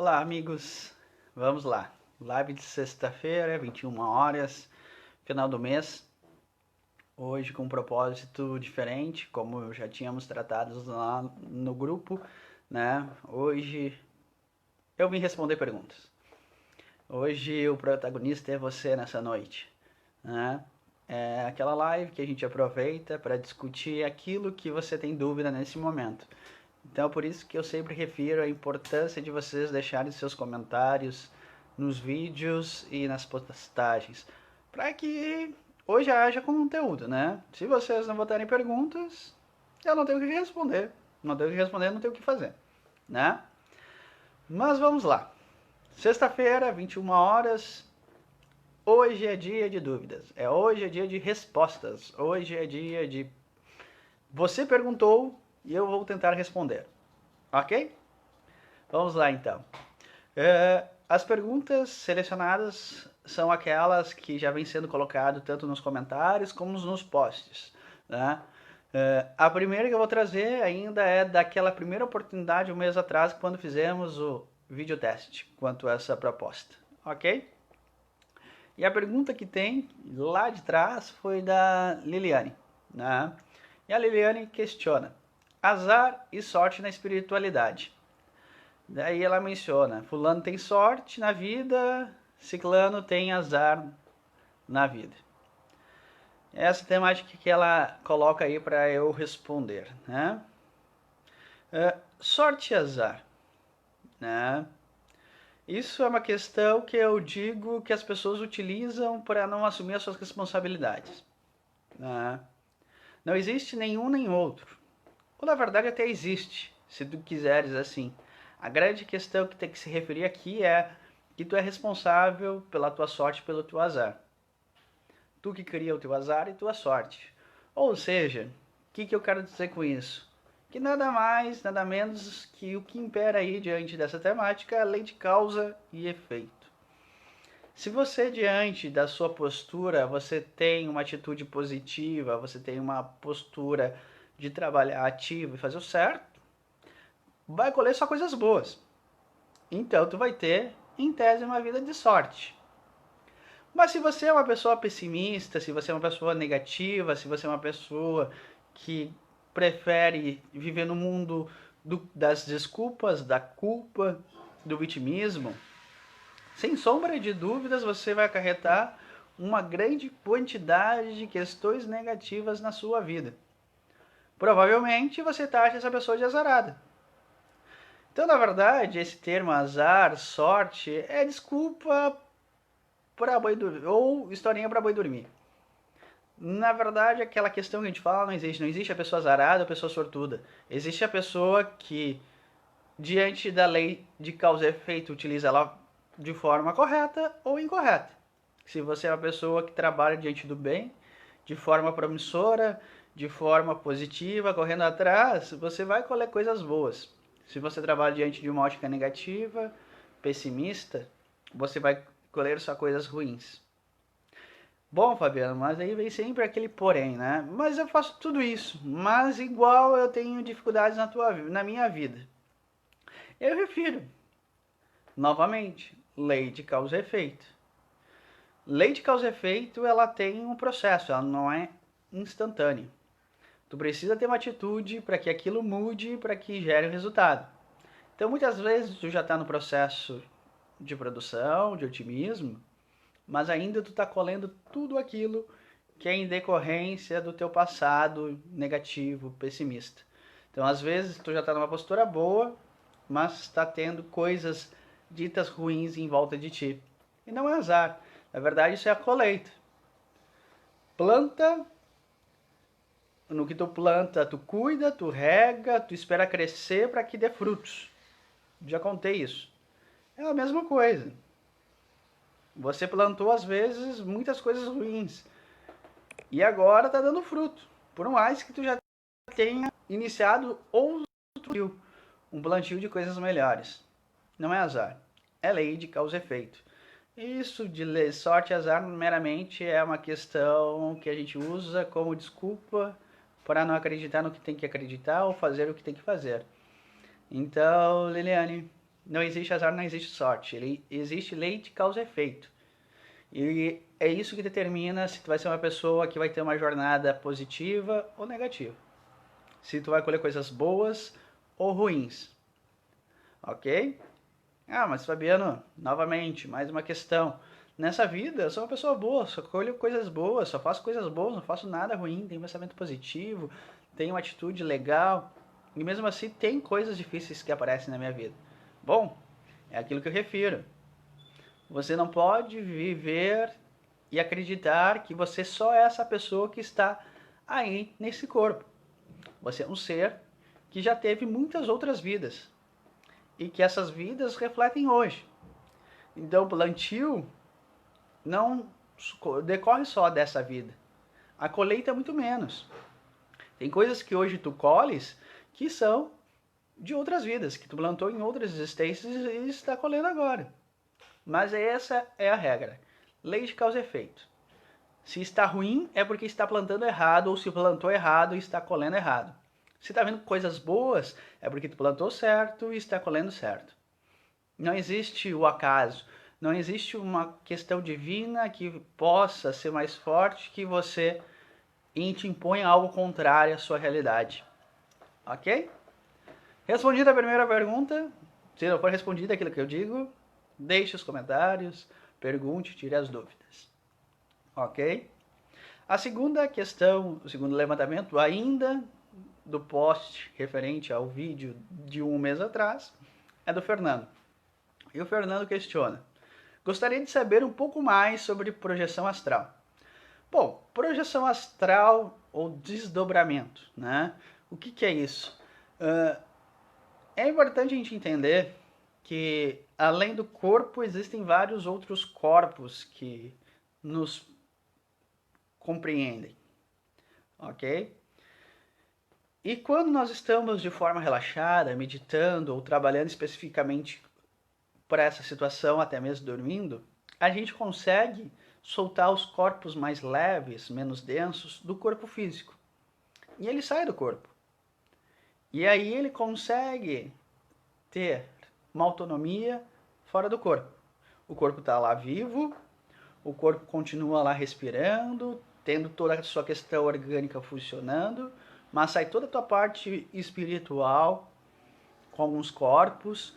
Olá, amigos. Vamos lá. Live de sexta-feira, 21 horas, final do mês. Hoje com um propósito diferente, como já tínhamos tratado lá no grupo, né? Hoje eu vim responder perguntas. Hoje o protagonista é você nessa noite, né? É aquela live que a gente aproveita para discutir aquilo que você tem dúvida nesse momento. Então, por isso que eu sempre refiro a importância de vocês deixarem seus comentários nos vídeos e nas postagens, para que hoje haja conteúdo, né? Se vocês não botarem perguntas, eu não tenho o que responder. Não tenho o que responder, não tenho o que fazer, né? Mas vamos lá. Sexta-feira, 21 horas. Hoje é dia de dúvidas. Hoje é dia de respostas. Hoje é dia de você perguntou e eu vou tentar responder. Ok? Vamos lá então. As perguntas selecionadas são aquelas que já vêm sendo colocadas tanto nos comentários como nos posts. Né? A primeira que eu vou trazer ainda é daquela primeira oportunidade um mês atrás, quando fizemos o videoteste quanto a essa proposta. Ok? E a pergunta que tem lá de trás foi da Liliane. Né? E a Liliane questiona: azar e sorte na espiritualidade. Daí ela menciona: fulano tem sorte na vida, ciclano tem azar na vida. Essa temática que ela coloca aí para eu responder, né? Sorte e azar, né? Isso é uma questão que eu digo que as pessoas utilizam para não assumir as suas responsabilidades. Né? Não existe nenhum nem outro. Ou na verdade até existe, se tu quiseres assim. A grande questão que tem que se referir aqui é que tu é responsável pela tua sorte e pelo teu azar. Tu que cria o teu azar e tua sorte. Ou seja, o que eu quero dizer com isso? Que nada mais, nada menos que o que impera aí diante dessa temática é a lei de causa e efeito. Se você, diante da sua postura, você tem uma atitude positiva, você tem uma postura de trabalhar ativo e fazer o certo, vai colher só coisas boas. Então tu vai ter, em tese, uma vida de sorte. Mas se você é uma pessoa pessimista, se você é uma pessoa negativa, se você é uma pessoa que prefere viver no mundo das desculpas, da culpa, do vitimismo, sem sombra de dúvidas você vai acarretar uma grande quantidade de questões negativas na sua vida. Provavelmente você taxa essa pessoa de azarada. Então, na verdade, esse termo azar, sorte, é desculpa para boi dormir, ou historinha para boi dormir. Na verdade, aquela questão que a gente fala não existe. Não existe a pessoa azarada ou a pessoa sortuda. Existe a pessoa que, diante da lei de causa e efeito, utiliza ela de forma correta ou incorreta. Se você é uma pessoa que trabalha diante do bem, de forma promissora, de forma positiva, correndo atrás, você vai colher coisas boas. Se você trabalha diante de uma ótica negativa, pessimista, você vai colher só coisas ruins. Bom, Fabiano, mas aí vem sempre aquele porém, né? Mas eu faço tudo isso, mas igual eu tenho dificuldades na minha vida. Eu refiro, novamente, lei de causa e efeito. Lei de causa e efeito, ela tem um processo, ela não é instantânea. Tu precisa ter uma atitude para que aquilo mude, para que gere um resultado. Então, muitas vezes tu já está no processo de produção, de otimismo, mas ainda tu está colhendo tudo aquilo que é em decorrência do teu passado negativo, pessimista. Então, às vezes, tu já está numa postura boa, mas está tendo coisas ditas ruins em volta de ti. E não é azar. Na verdade, isso é a colheita. Planta, no que tu planta, tu cuida, tu rega, tu espera crescer para que dê frutos. Já contei isso. É a mesma coisa. Você plantou, às vezes, muitas coisas ruins. E agora está dando fruto. Por mais que tu já tenha iniciado outro um plantio de coisas melhores. Não é azar. É lei de causa e efeito. Isso de sorte e azar meramente é uma questão que a gente usa como desculpa para não acreditar no que tem que acreditar ou fazer o que tem que fazer. Então, Liliane, não existe azar, não existe sorte. Existe lei de causa e efeito. E é isso que determina se tu vai ser uma pessoa que vai ter uma jornada positiva ou negativa. Se tu vai colher coisas boas ou ruins. Ok? Ah, mas Fabiano, novamente, mais uma questão. Nessa vida, eu sou uma pessoa boa, só colho coisas boas, só faço coisas boas, não faço nada ruim, tenho um pensamento positivo, tenho uma atitude legal. E mesmo assim, tem coisas difíceis que aparecem na minha vida. Bom, é aquilo que eu refiro. Você não pode viver e acreditar que você só é essa pessoa que está aí nesse corpo. Você é um ser que já teve muitas outras vidas e que essas vidas refletem hoje. Então, o plantio não decorre só dessa vida. A colheita é muito menos. Tem coisas que hoje tu colhes que são de outras vidas, que tu plantou em outras existências e está colhendo agora. Mas essa é a regra. Lei de causa e efeito. Se está ruim é porque está plantando errado, ou se plantou errado e está colhendo errado. Se está vendo coisas boas é porque tu plantou certo e está colhendo certo. Não existe o acaso. Não existe uma questão divina que possa ser mais forte que você e te impõe algo contrário à sua realidade. Ok? Respondida a primeira pergunta, se não for respondida aquilo que eu digo, deixe os comentários, pergunte, tire as dúvidas. Ok? A segunda questão, o segundo levantamento, ainda do post referente ao vídeo de um mês atrás, é do Fernando. E o Fernando questiona: gostaria de saber um pouco mais sobre projeção astral. Bom, projeção astral ou desdobramento, né? O que é isso? É importante a gente entender que, além do corpo, existem vários outros corpos que nos compreendem, ok? E quando nós estamos de forma relaxada, meditando ou trabalhando especificamente para essa situação, até mesmo dormindo, a gente consegue soltar os corpos mais leves, menos densos, do corpo físico. E ele sai do corpo. E aí ele consegue ter uma autonomia fora do corpo. O corpo está lá vivo, o corpo continua lá respirando, tendo toda a sua questão orgânica funcionando, mas sai toda a tua parte espiritual com alguns corpos,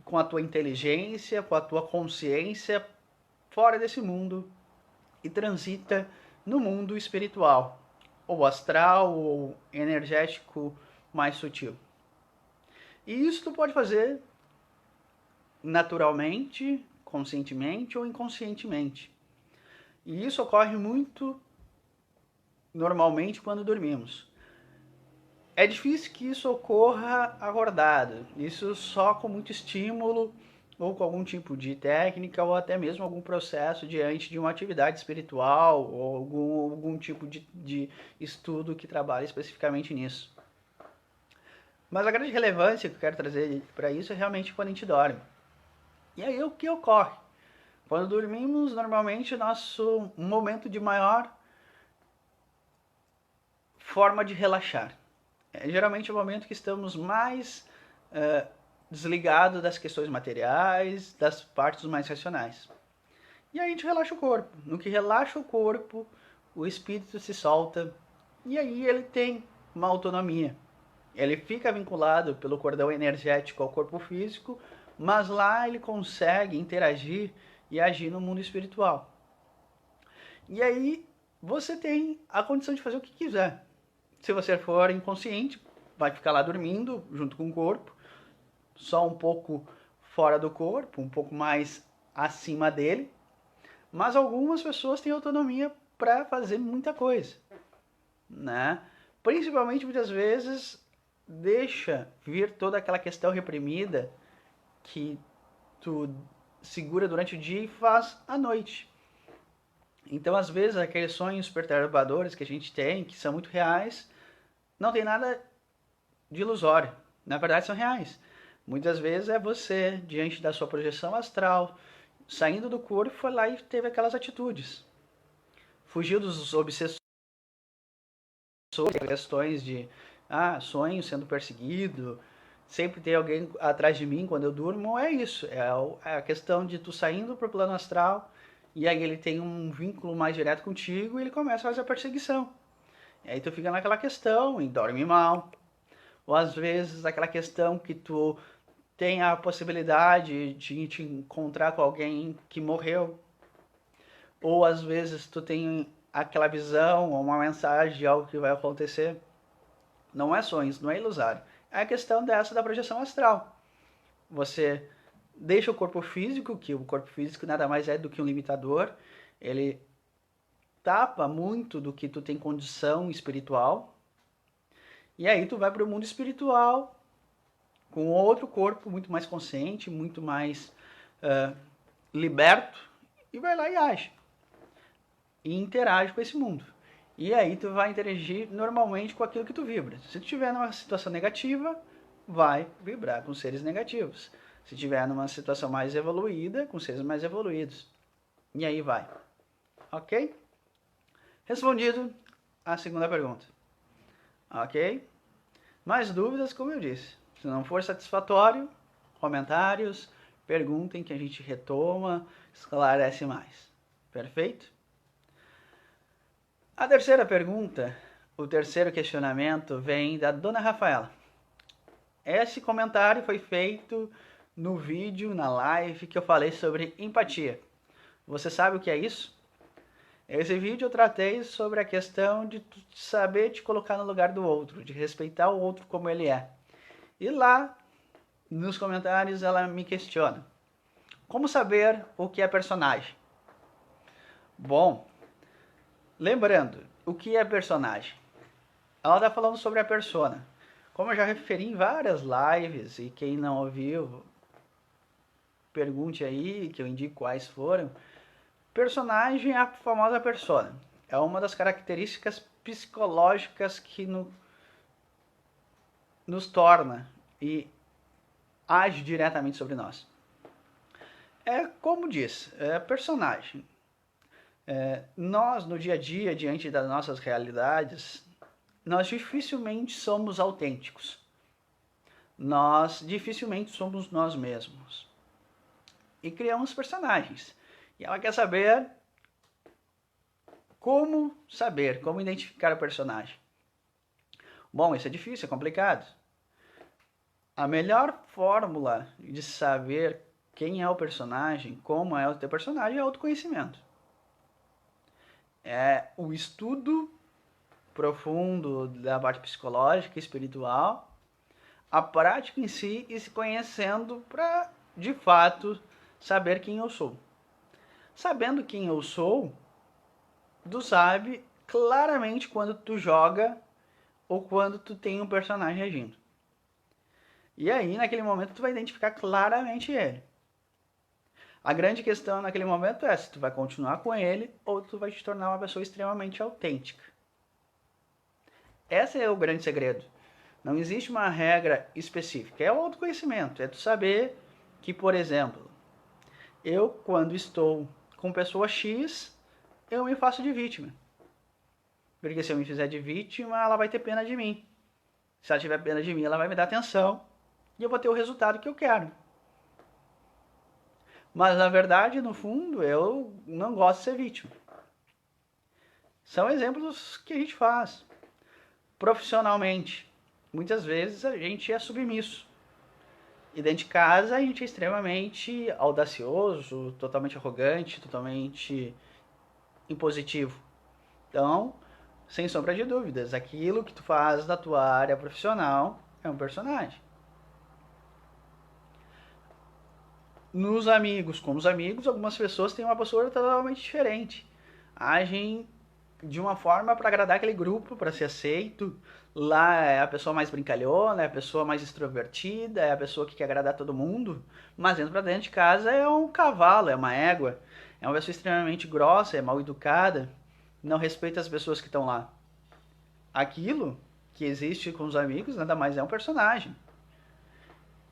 com a tua inteligência, com a tua consciência fora desse mundo e transita no mundo espiritual, ou astral, ou energético mais sutil. E isso tu pode fazer naturalmente, conscientemente ou inconscientemente. E isso ocorre muito normalmente quando dormimos. É difícil que isso ocorra acordado, isso só com muito estímulo ou com algum tipo de técnica ou até mesmo algum processo diante de uma atividade espiritual ou algum tipo de estudo que trabalhe especificamente nisso. Mas a grande relevância que eu quero trazer para isso é realmente quando a gente dorme. E aí o que ocorre? Quando dormimos, normalmente o nosso momento de maior forma de relaxar. É geralmente o momento que estamos mais desligados das questões materiais, das partes mais racionais. E aí a gente relaxa o corpo. No que relaxa o corpo, o espírito se solta e aí ele tem uma autonomia. Ele fica vinculado pelo cordão energético ao corpo físico, mas lá ele consegue interagir e agir no mundo espiritual. E aí você tem a condição de fazer o que quiser. Se você for inconsciente, vai ficar lá dormindo junto com o corpo, só um pouco fora do corpo, um pouco mais acima dele. Mas algumas pessoas têm autonomia para fazer muita coisa, né? Principalmente muitas vezes deixa vir toda aquela questão reprimida que tu segura durante o dia e faz à noite. Então, às vezes, aqueles sonhos perturbadores que a gente tem, que são muito reais, não tem nada de ilusório. Na verdade, são reais. Muitas vezes é você, diante da sua projeção astral, saindo do corpo, foi lá e teve aquelas atitudes. Fugiu dos obsessores, questões de sonho sendo perseguido, sempre ter alguém atrás de mim quando eu durmo, é isso. É a questão de tu saindo pro plano astral e aí ele tem um vínculo mais direto contigo e ele começa a fazer a perseguição. E aí tu fica naquela questão e dorme mal. Ou às vezes aquela questão que tu tem a possibilidade de te encontrar com alguém que morreu. Ou às vezes tu tem aquela visão ou uma mensagem de algo que vai acontecer. Não é sonhos, não é ilusório. É a questão dessa da projeção astral. Você deixa o corpo físico, que o corpo físico nada mais é do que um limitador. Ele tapa muito do que tu tem condição espiritual. E aí tu vai para o mundo espiritual com outro corpo muito mais consciente, muito mais liberto, e vai lá e age. E interage com esse mundo. E aí tu vai interagir normalmente com aquilo que tu vibra. Se tu estiver numa situação negativa, vai vibrar com seres negativos. Se estiver numa situação mais evoluída, com seres mais evoluídos. E aí vai. Ok? Respondido a segunda pergunta. Ok? Mais dúvidas, como eu disse. Se não for satisfatório, comentários, perguntem que a gente retoma, esclarece mais. Perfeito? A terceira pergunta, o terceiro questionamento, vem da Dona Rafaela. Esse comentário foi feito no vídeo, na live, que eu falei sobre empatia. Você sabe o que é isso? Esse vídeo eu tratei sobre a questão de saber te colocar no lugar do outro, de respeitar o outro como ele é. E lá, nos comentários, ela me questiona. Como saber o que é personagem? Bom, lembrando, o que é personagem? Ela está falando sobre a persona. Como eu já referi em várias lives, e quem não ouviu, pergunte aí, que eu indico quais foram. Personagem é a famosa persona. É uma das características psicológicas que nos torna e age diretamente sobre nós. É como diz, é personagem. Nós, no dia a dia, diante das nossas realidades, nós dificilmente somos autênticos. Nós dificilmente somos nós mesmos. E criamos personagens. E ela quer saber como identificar o personagem. Bom, isso é difícil, é complicado. A melhor fórmula de saber quem é o personagem, como é o teu personagem, é o autoconhecimento. É o estudo profundo da parte psicológica e espiritual, a prática em si e se conhecendo para, de fato, saber quem eu sou. Sabendo quem eu sou, tu sabe claramente quando tu joga ou quando tu tem um personagem agindo. E aí, naquele momento, tu vai identificar claramente ele. A grande questão naquele momento é se tu vai continuar com ele ou tu vai te tornar uma pessoa extremamente autêntica. Esse é o grande segredo. Não existe uma regra específica. É o autoconhecimento. É tu saber que, por exemplo, eu, quando estou com pessoa X, eu me faço de vítima. Porque se eu me fizer de vítima, ela vai ter pena de mim. Se ela tiver pena de mim, ela vai me dar atenção e eu vou ter o resultado que eu quero. Mas na verdade, no fundo, eu não gosto de ser vítima. São exemplos que a gente faz. Profissionalmente, muitas vezes a gente é submisso. E dentro de casa a gente é extremamente audacioso, totalmente arrogante, totalmente impositivo. Então, sem sombra de dúvidas, aquilo que tu faz da tua área profissional é um personagem. Nos amigos, com os amigos, algumas pessoas têm uma postura totalmente diferente. Agem de uma forma para agradar aquele grupo, para ser aceito. Lá é a pessoa mais brincalhona, é a pessoa mais extrovertida, é a pessoa que quer agradar todo mundo. Mas dentro de casa é um cavalo, é uma égua. É uma pessoa extremamente grossa, é mal educada, não respeita as pessoas que estão lá. Aquilo que existe com os amigos nada mais é um personagem.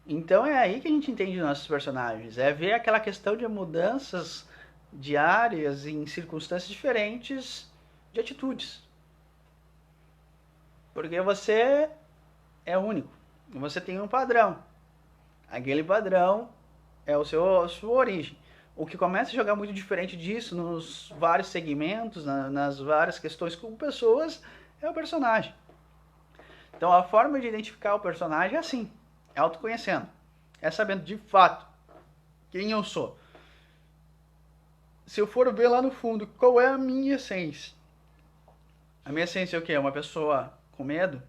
Então é aí que a gente entende nossos personagens. É ver aquela questão de mudanças diárias em circunstâncias diferentes de atitudes. Porque você é único. você tem um padrão. Aquele padrão é a sua origem. O que começa a jogar muito diferente disso nos vários segmentos, nas várias questões com pessoas, é o personagem. Então a forma de identificar o personagem é assim, é autoconhecendo, é sabendo de fato quem eu sou. Se eu for ver lá no fundo, qual é a minha essência? A minha essência é o quê? É uma pessoa com medo?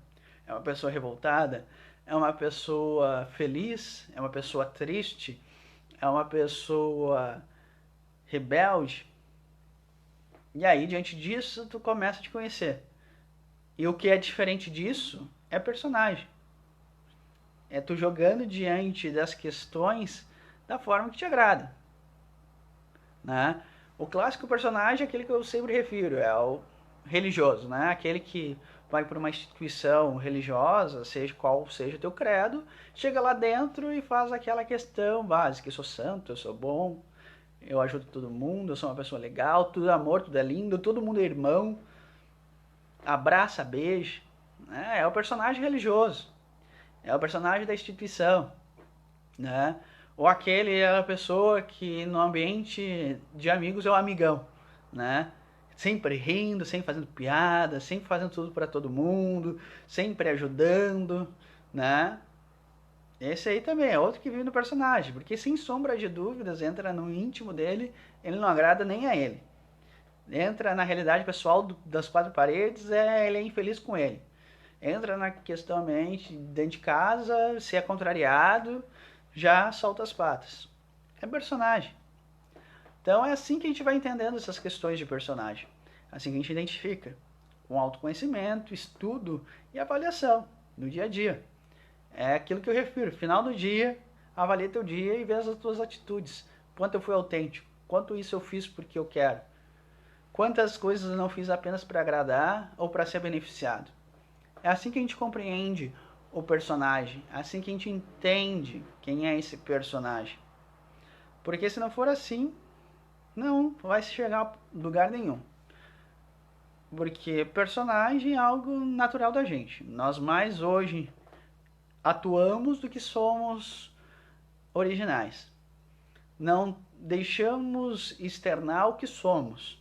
É uma pessoa revoltada? É uma pessoa feliz? É uma pessoa triste? É uma pessoa rebelde? E aí, diante disso, tu começa a te conhecer. E o que é diferente disso é personagem. É tu jogando diante das questões da forma que te agrada. Né? O clássico personagem é aquele que eu sempre refiro, é o religioso, né? Aquele que vai para uma instituição religiosa, seja qual seja o teu credo, chega lá dentro e faz aquela questão básica: eu sou santo, eu sou bom, eu ajudo todo mundo, eu sou uma pessoa legal, tudo é amor, tudo é lindo, todo mundo é irmão, abraça, beija. Né? É o personagem religioso, é o personagem da instituição, né? Ou aquele é a pessoa que no ambiente de amigos é o amigão, né? Sempre rindo, sempre fazendo piada, sempre fazendo tudo para todo mundo, sempre ajudando, né? Esse aí também é outro que vive no personagem, porque sem sombra de dúvidas entra no íntimo dele, ele não agrada nem a ele. Entra na realidade pessoal das quatro paredes, ele é infeliz com ele. Entra na questão mente dentro de casa, se é contrariado, já solta as patas. É personagem. Então é assim que a gente vai entendendo essas questões de personagem. Assim que a gente identifica. Com autoconhecimento, estudo e avaliação no dia a dia. É aquilo que eu refiro. Final do dia, avalie teu dia e vê as tuas atitudes. Quanto eu fui autêntico. Quanto isso eu fiz porque eu quero. Quantas coisas eu não fiz apenas para agradar ou para ser beneficiado. É assim que a gente compreende o personagem. É assim que a gente entende quem é esse personagem. Porque se não for assim, não vai chegar a lugar nenhum. Porque personagem é algo natural da gente. Nós mais hoje atuamos do que somos originais. Não deixamos externar o que somos.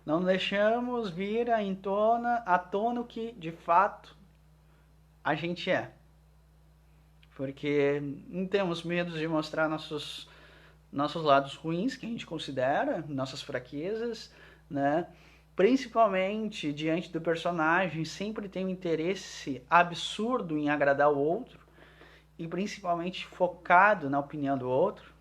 Não deixamos vir à tona o que de fato a gente é. Porque não temos medo de mostrar nossos lados ruins, que a gente considera, nossas fraquezas, né? Principalmente diante do personagem, sempre tem um interesse absurdo em agradar o outro, e principalmente focado na opinião do outro.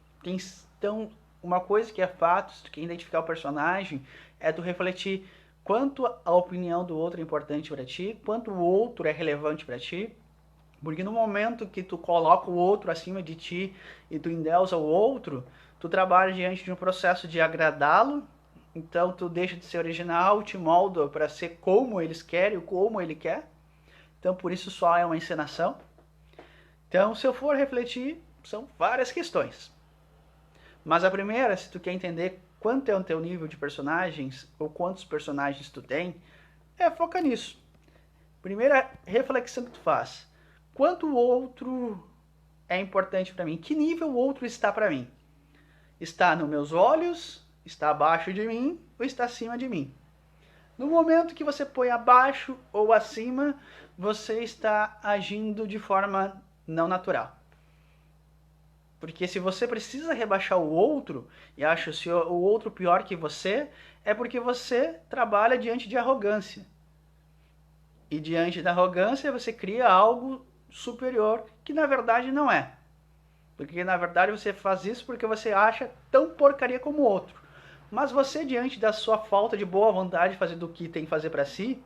Então, uma coisa que é fato, se tu quer identificar o personagem, é tu refletir quanto a opinião do outro é importante para ti, quanto o outro é relevante para ti. Porque no momento que tu coloca o outro acima de ti e tu endeusa o outro, tu trabalha diante de um processo de agradá-lo, então tu deixa de ser original, te molda para ser como eles querem, como ele quer. Então por isso só é uma encenação. Então se eu for refletir, são várias questões. Mas a primeira, se tu quer entender quanto é o teu nível de personagens, ou quantos personagens tu tem, é foca nisso. Primeira reflexão que tu faz: quanto o outro é importante para mim? Que nível o outro está para mim? Está nos meus olhos? Está abaixo de mim? Ou está acima de mim? No momento que você põe abaixo ou acima, você está agindo de forma não natural. Porque se você precisa rebaixar o outro e acha o outro pior que você, é porque você trabalha diante de arrogância. E diante da arrogância você cria algo superior que na verdade não é. Porque na verdade você faz isso porque você acha tão porcaria como o outro. Mas você, diante da sua falta de boa vontade de fazer do que tem que fazer para si,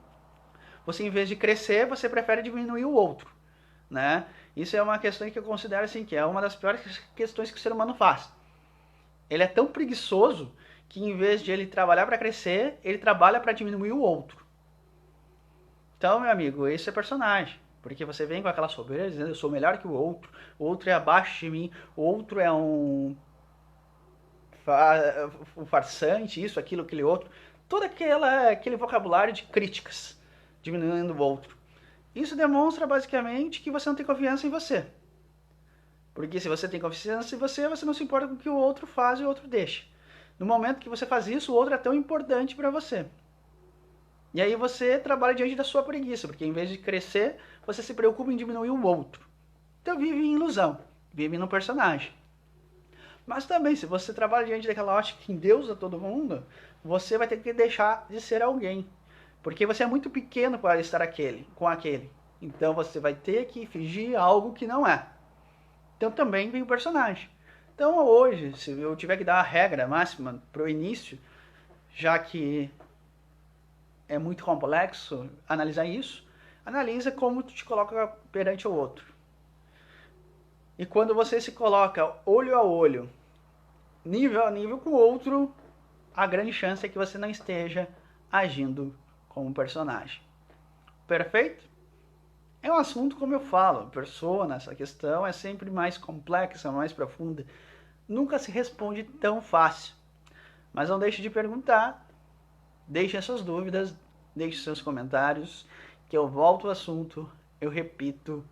você, em vez de crescer, você prefere diminuir o outro, né? Isso é uma questão que eu considero assim, que é uma das piores questões que o ser humano faz. Ele é tão preguiçoso que, em vez de ele trabalhar para crescer, ele trabalha para diminuir o outro. Então, meu amigo, esse é personagem. Porque você vem com aquela soberba dizendo: eu sou melhor que o outro é abaixo de mim, o outro é um farsante, isso, aquilo, aquele outro. Todo aquele vocabulário de críticas, diminuindo o outro. Isso demonstra basicamente que você não tem confiança em você. Porque se você tem confiança em você, você não se importa com o que o outro faz e o outro deixa. No momento que você faz isso, o outro é tão importante para você. E aí você trabalha diante da sua preguiça, porque em vez de crescer, você se preocupa em diminuir o outro. Então vive em ilusão, vive no personagem. Mas também, se você trabalha diante daquela ótica que endeusa todo mundo, você vai ter que deixar de ser alguém. Porque você é muito pequeno para estar com aquele. Então você vai ter que fingir algo que não é. Então também vem o personagem. Então hoje, se eu tiver que dar a regra máxima para o início, já que é muito complexo analisar isso, analisa como tu te coloca perante o outro. E quando você se coloca olho a olho, nível a nível com o outro, a grande chance é que você não esteja agindo como personagem. Perfeito? É um assunto, como eu falo, persona, essa questão é sempre mais complexa, mais profunda. Nunca se responde tão fácil. Mas não deixe de perguntar, deixe as suas dúvidas, deixe seus comentários, que eu volto ao assunto, eu repito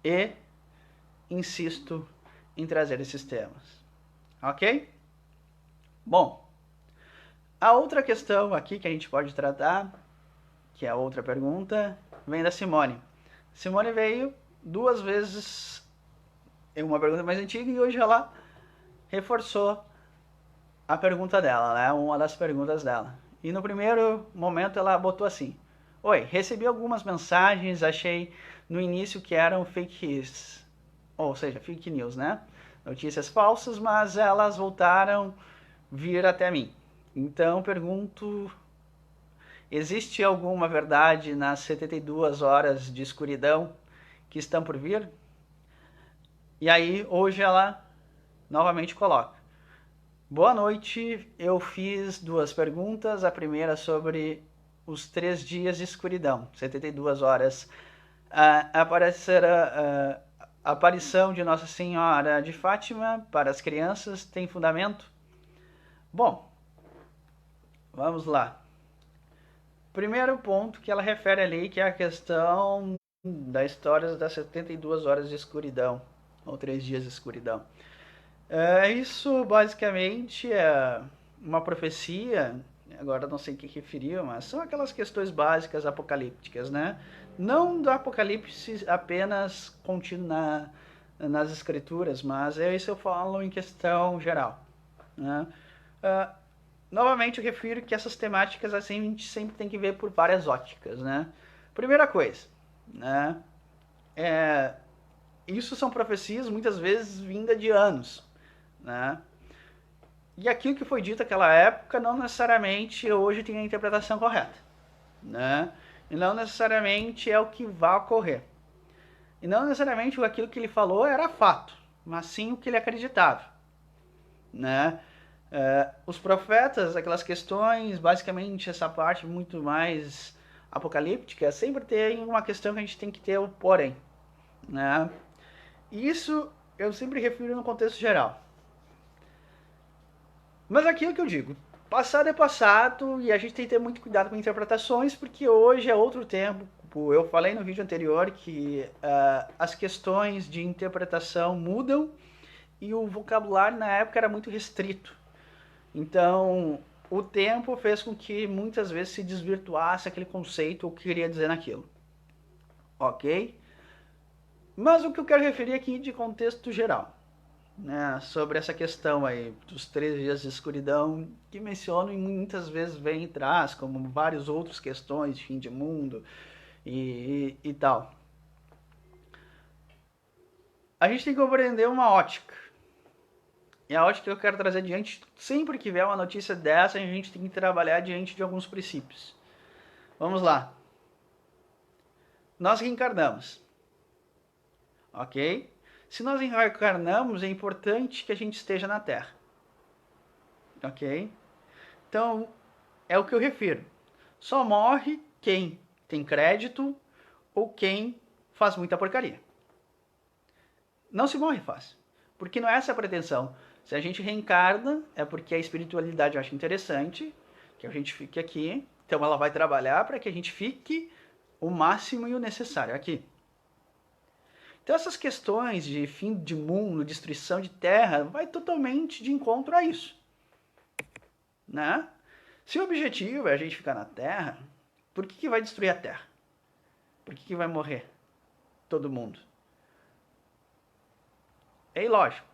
e insisto em trazer esses temas. Ok? Bom, a outra questão aqui que a gente pode tratar, que é a outra pergunta, vem da Simone. Simone veio 2 vezes em uma pergunta mais antiga e hoje ela reforçou a pergunta dela, né? Uma das perguntas dela. E no primeiro momento ela botou assim: Oi, recebi algumas mensagens, achei no início que eram fakes, ou seja, fake news, né? Notícias falsas, mas elas voltaram vir até mim. Então pergunto, existe alguma verdade nas 72 horas de escuridão que estão por vir? E aí hoje ela novamente coloca: Boa noite, eu fiz 2 perguntas. A primeira sobre os 3 dias de escuridão, 72 horas. A aparição de Nossa Senhora de Fátima para as crianças tem fundamento? Bom, vamos lá. Primeiro ponto que ela refere ali, que é a questão da história das 72 horas de escuridão, ou 3 dias de escuridão. Isso basicamente é uma profecia, agora não sei o que referiu, mas são aquelas questões básicas apocalípticas, né? Não do apocalipse apenas contido nas escrituras, mas isso eu falo em questão geral, né? Novamente eu refiro que essas temáticas assim a gente sempre tem que ver por várias óticas, né? Primeira coisa, né? Isso são profecias muitas vezes vindas de anos, né? E aquilo que foi dito naquela época não necessariamente hoje tem a interpretação correta, né? E não necessariamente é o que vai ocorrer. E não necessariamente aquilo que ele falou era fato, mas sim o que ele acreditava, né? Os profetas, aquelas questões, basicamente essa parte muito mais apocalíptica, sempre tem uma questão que a gente tem que ter o porém, né? E isso eu sempre refiro no contexto geral. Mas aquilo que eu digo, passado é passado e a gente tem que ter muito cuidado com interpretações, porque hoje é outro tempo. Eu falei no vídeo anterior que as questões de interpretação mudam e o vocabulário na época era muito restrito. Então, o tempo fez com que muitas vezes se desvirtuasse aquele conceito ou o que queria dizer naquilo. Ok? Mas o que eu quero referir aqui de contexto geral, né, sobre essa questão aí dos 3 dias de escuridão, que menciono e muitas vezes vem e traz, como várias outras questões de fim de mundo e tal. A gente tem que compreender uma ótica. E a ótica que eu quero trazer diante, sempre que vier uma notícia dessa, a gente tem que trabalhar diante de alguns princípios. Vamos lá. Nós reencarnamos. Ok? Se nós reencarnamos, é importante que a gente esteja na Terra. Ok? Então, é o que eu refiro. Só morre quem tem crédito ou quem faz muita porcaria. Não se morre fácil. Porque não é essa a pretensão. Se a gente reencarna, é porque a espiritualidade acha interessante que a gente fique aqui. Então ela vai trabalhar para que a gente fique o máximo e o necessário aqui. Então essas questões de fim de mundo, destruição de terra, vai totalmente de encontro a isso. Né? Se o objetivo é a gente ficar na Terra, por que vai destruir a Terra? Por que vai morrer todo mundo? É ilógico.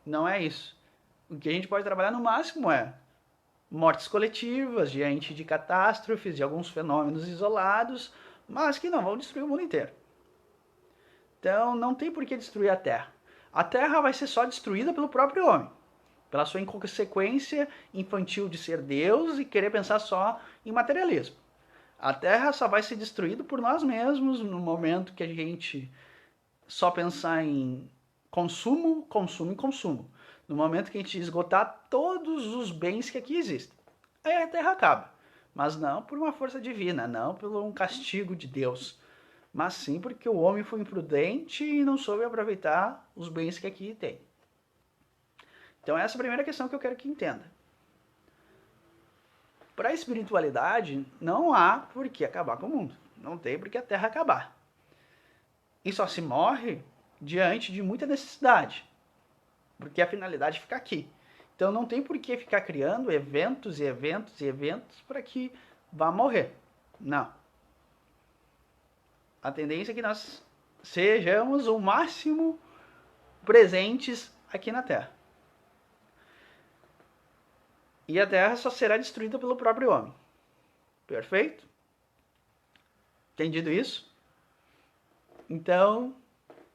Não é isso. O que a gente pode trabalhar no máximo é mortes coletivas diante de catástrofes, de alguns fenômenos isolados, mas que não vão destruir o mundo inteiro. Então não tem por que destruir a Terra. A Terra vai ser só destruída pelo próprio homem, pela sua inconsequência infantil de ser Deus e querer pensar só em materialismo. A Terra só vai ser destruída por nós mesmos no momento que a gente só pensar em consumo, consumo e consumo. No momento que a gente esgotar todos os bens que aqui existem. Aí a Terra acaba. Mas não por uma força divina, não por um castigo de Deus. Mas sim porque o homem foi imprudente e não soube aproveitar os bens que aqui tem. Então essa é a primeira questão que eu quero que entenda. Para a espiritualidade, não há por que acabar com o mundo. Não tem por que a Terra acabar. E só se morre diante de muita necessidade. Porque a finalidade fica aqui. Então não tem por que ficar criando eventos e eventos e eventos para que vá morrer. Não. A tendência é que nós sejamos o máximo presentes aqui na Terra. E a Terra só será destruída pelo próprio homem. Perfeito? Entendido isso? Então,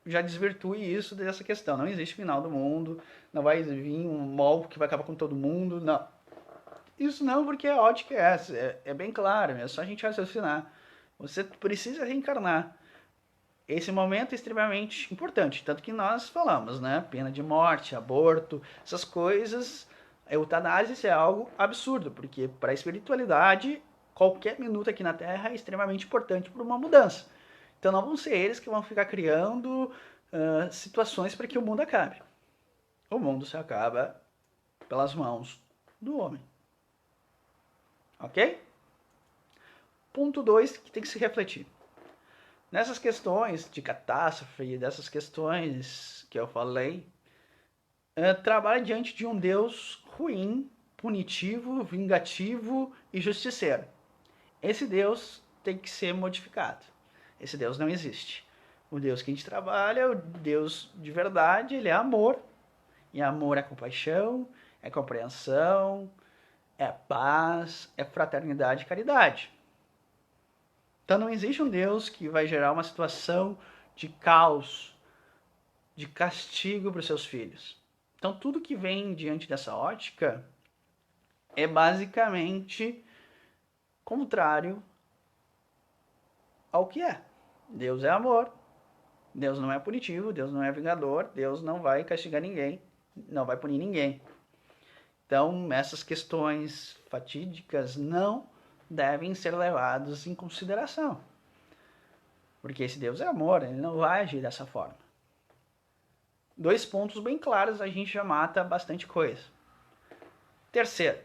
já desvirtue isso dessa questão. Não existe final do mundo, não vai vir um mal que vai acabar com todo mundo, não. Isso não, porque a ótica é essa, é bem claro, é só a gente raciocinar. Você precisa reencarnar. Esse momento é extremamente importante, tanto que nós falamos, né? Pena de morte, aborto, essas coisas. A eutanásia é algo absurdo, porque para a espiritualidade, qualquer minuto aqui na Terra é extremamente importante para uma mudança. Então não vão ser eles que vão ficar criando situações para que o mundo acabe. O mundo se acaba pelas mãos do homem. Ok? Ponto 2 que tem que se refletir. Nessas questões de catástrofe, dessas questões que eu falei, trabalha diante de um Deus ruim, punitivo, vingativo e justiceiro. Esse Deus tem que ser modificado. Esse Deus não existe. O Deus que a gente trabalha, o Deus de verdade, ele é amor. E amor é compaixão, é compreensão, é paz, é fraternidade e caridade. Então não existe um Deus que vai gerar uma situação de caos, de castigo para os seus filhos. Então tudo que vem diante dessa ótica é basicamente contrário ao que é. Deus é amor, Deus não é punitivo, Deus não é vingador, Deus não vai castigar ninguém, não vai punir ninguém. Então essas questões fatídicas não devem ser levados em consideração. Porque esse Deus é amor, ele não vai agir dessa forma. 2 pontos bem claros, a gente já mata bastante coisa. Terceiro,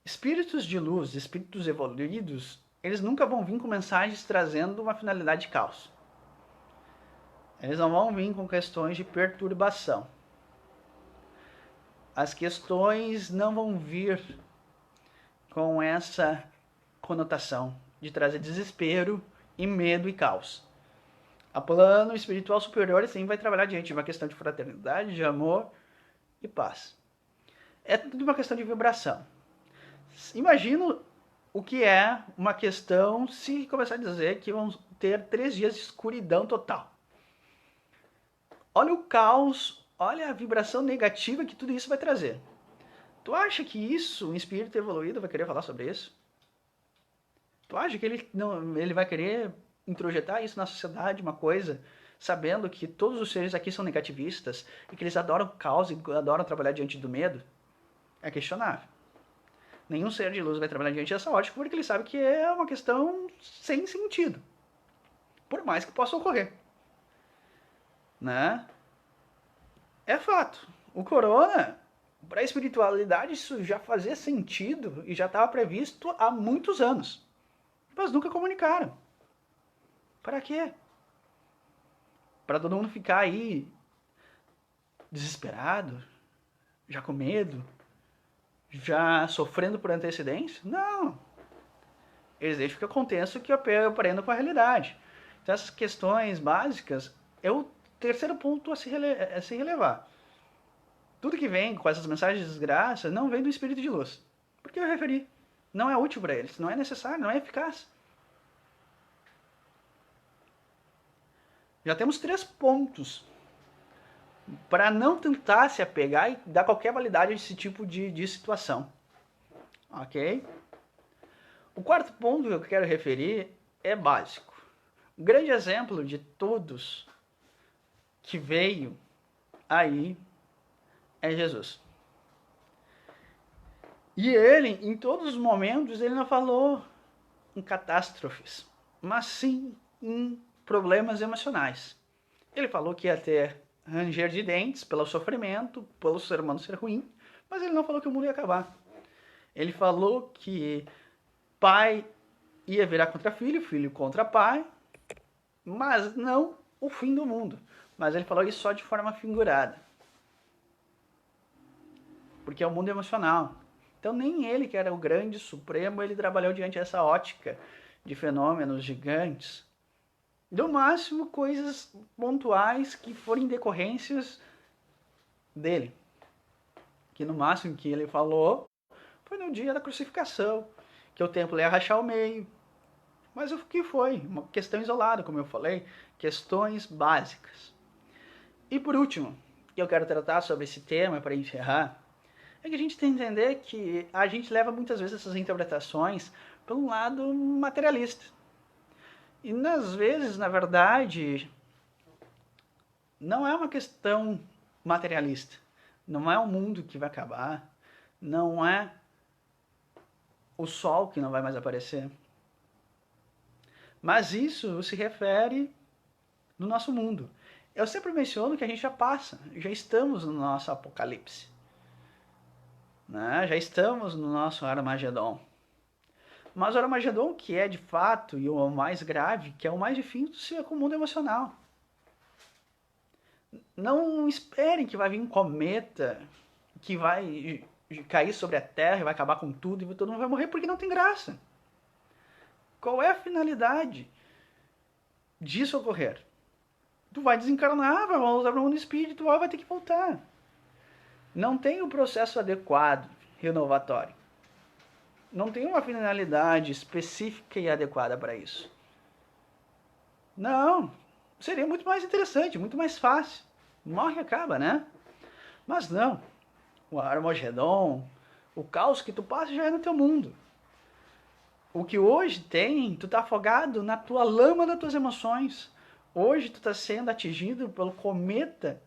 espíritos de luz, espíritos evoluídos, eles nunca vão vir com mensagens trazendo uma finalidade de caos. Eles não vão vir com questões de perturbação. As questões não vão vir com essa conotação de trazer desespero e medo e caos. A plano espiritual superior sim vai trabalhar diante de uma questão de fraternidade, de amor e paz. É tudo uma questão de vibração. Imagina o que é uma questão se começar a dizer que vamos ter 3 dias de escuridão total. Olha o caos, olha a vibração negativa que tudo isso vai trazer. Tu acha que isso, um espírito evoluído, vai querer falar sobre isso? Tu acha que ele vai querer introjetar isso na sociedade, uma coisa, sabendo que todos os seres aqui são negativistas e que eles adoram caos e adoram trabalhar diante do medo? É questionável. Nenhum ser de luz vai trabalhar diante dessa ótica porque ele sabe que é uma questão sem sentido. Por mais que possa ocorrer. Né? É fato. O corona Para a espiritualidade isso já fazia sentido e já estava previsto há muitos anos. Mas nunca comunicaram. Para quê? Para todo mundo ficar aí desesperado, já com medo, já sofrendo por antecedência? Não. Eles deixam que aconteça o que eu aprendo com a realidade. Então essas questões básicas é o terceiro ponto a se relevar. Tudo que vem com essas mensagens de desgraça não vem do espírito de luz. Porque eu referi. Não é útil para eles, não é necessário, não é eficaz. Já temos 3 pontos para não tentar se apegar e dar qualquer validade a esse tipo de situação. Ok? O quarto ponto que eu quero referir é básico. Um grande exemplo de todos que veio aí é Jesus. E ele, em todos os momentos, ele não falou em catástrofes, mas sim em problemas emocionais. Ele falou que ia ter ranger de dentes pelo sofrimento, pelo ser humano ser ruim, mas ele não falou que o mundo ia acabar. Ele falou que pai ia virar contra filho, filho contra pai, mas não o fim do mundo. Mas ele falou isso só de forma figurada. Porque é o mundo emocional. Então nem ele, que era o grande supremo, ele trabalhou diante dessa ótica de fenômenos gigantes. No máximo, coisas pontuais que forem decorrências dele. Que no máximo que ele falou foi no dia da crucificação, que o templo ia rachar ao meio. Mas o que foi? Uma questão isolada, como eu falei, questões básicas. E por último, que eu quero tratar sobre esse tema para encerrar, é que a gente tem que entender que a gente leva muitas vezes essas interpretações para um lado materialista. E às vezes, na verdade, não é uma questão materialista. Não é o mundo que vai acabar. Não é o sol que não vai mais aparecer. Mas isso se refere no nosso mundo. Eu sempre menciono que a gente já passa, já estamos no nosso apocalipse. Né? Já estamos no nosso Armagedon. Mas o Armagedon, que é de fato e o mais grave, que é o mais difícil, é com o mundo emocional. Não esperem que vai vir um cometa que vai cair sobre a Terra e vai acabar com tudo e todo mundo vai morrer, porque não tem graça. Qual é a finalidade disso ocorrer? Tu vai desencarnar, vai voltar para o mundo espiritual, vai ter que voltar. Não tem o processo adequado, renovatório. Não tem uma finalidade específica e adequada para isso. Não, seria muito mais interessante, muito mais fácil. Morre e acaba, né? Mas não. O Armagedon, o caos que tu passa já é no teu mundo. O que hoje tem, tu tá afogado na tua lama das tuas emoções. Hoje tu tá sendo atingido pelo cometa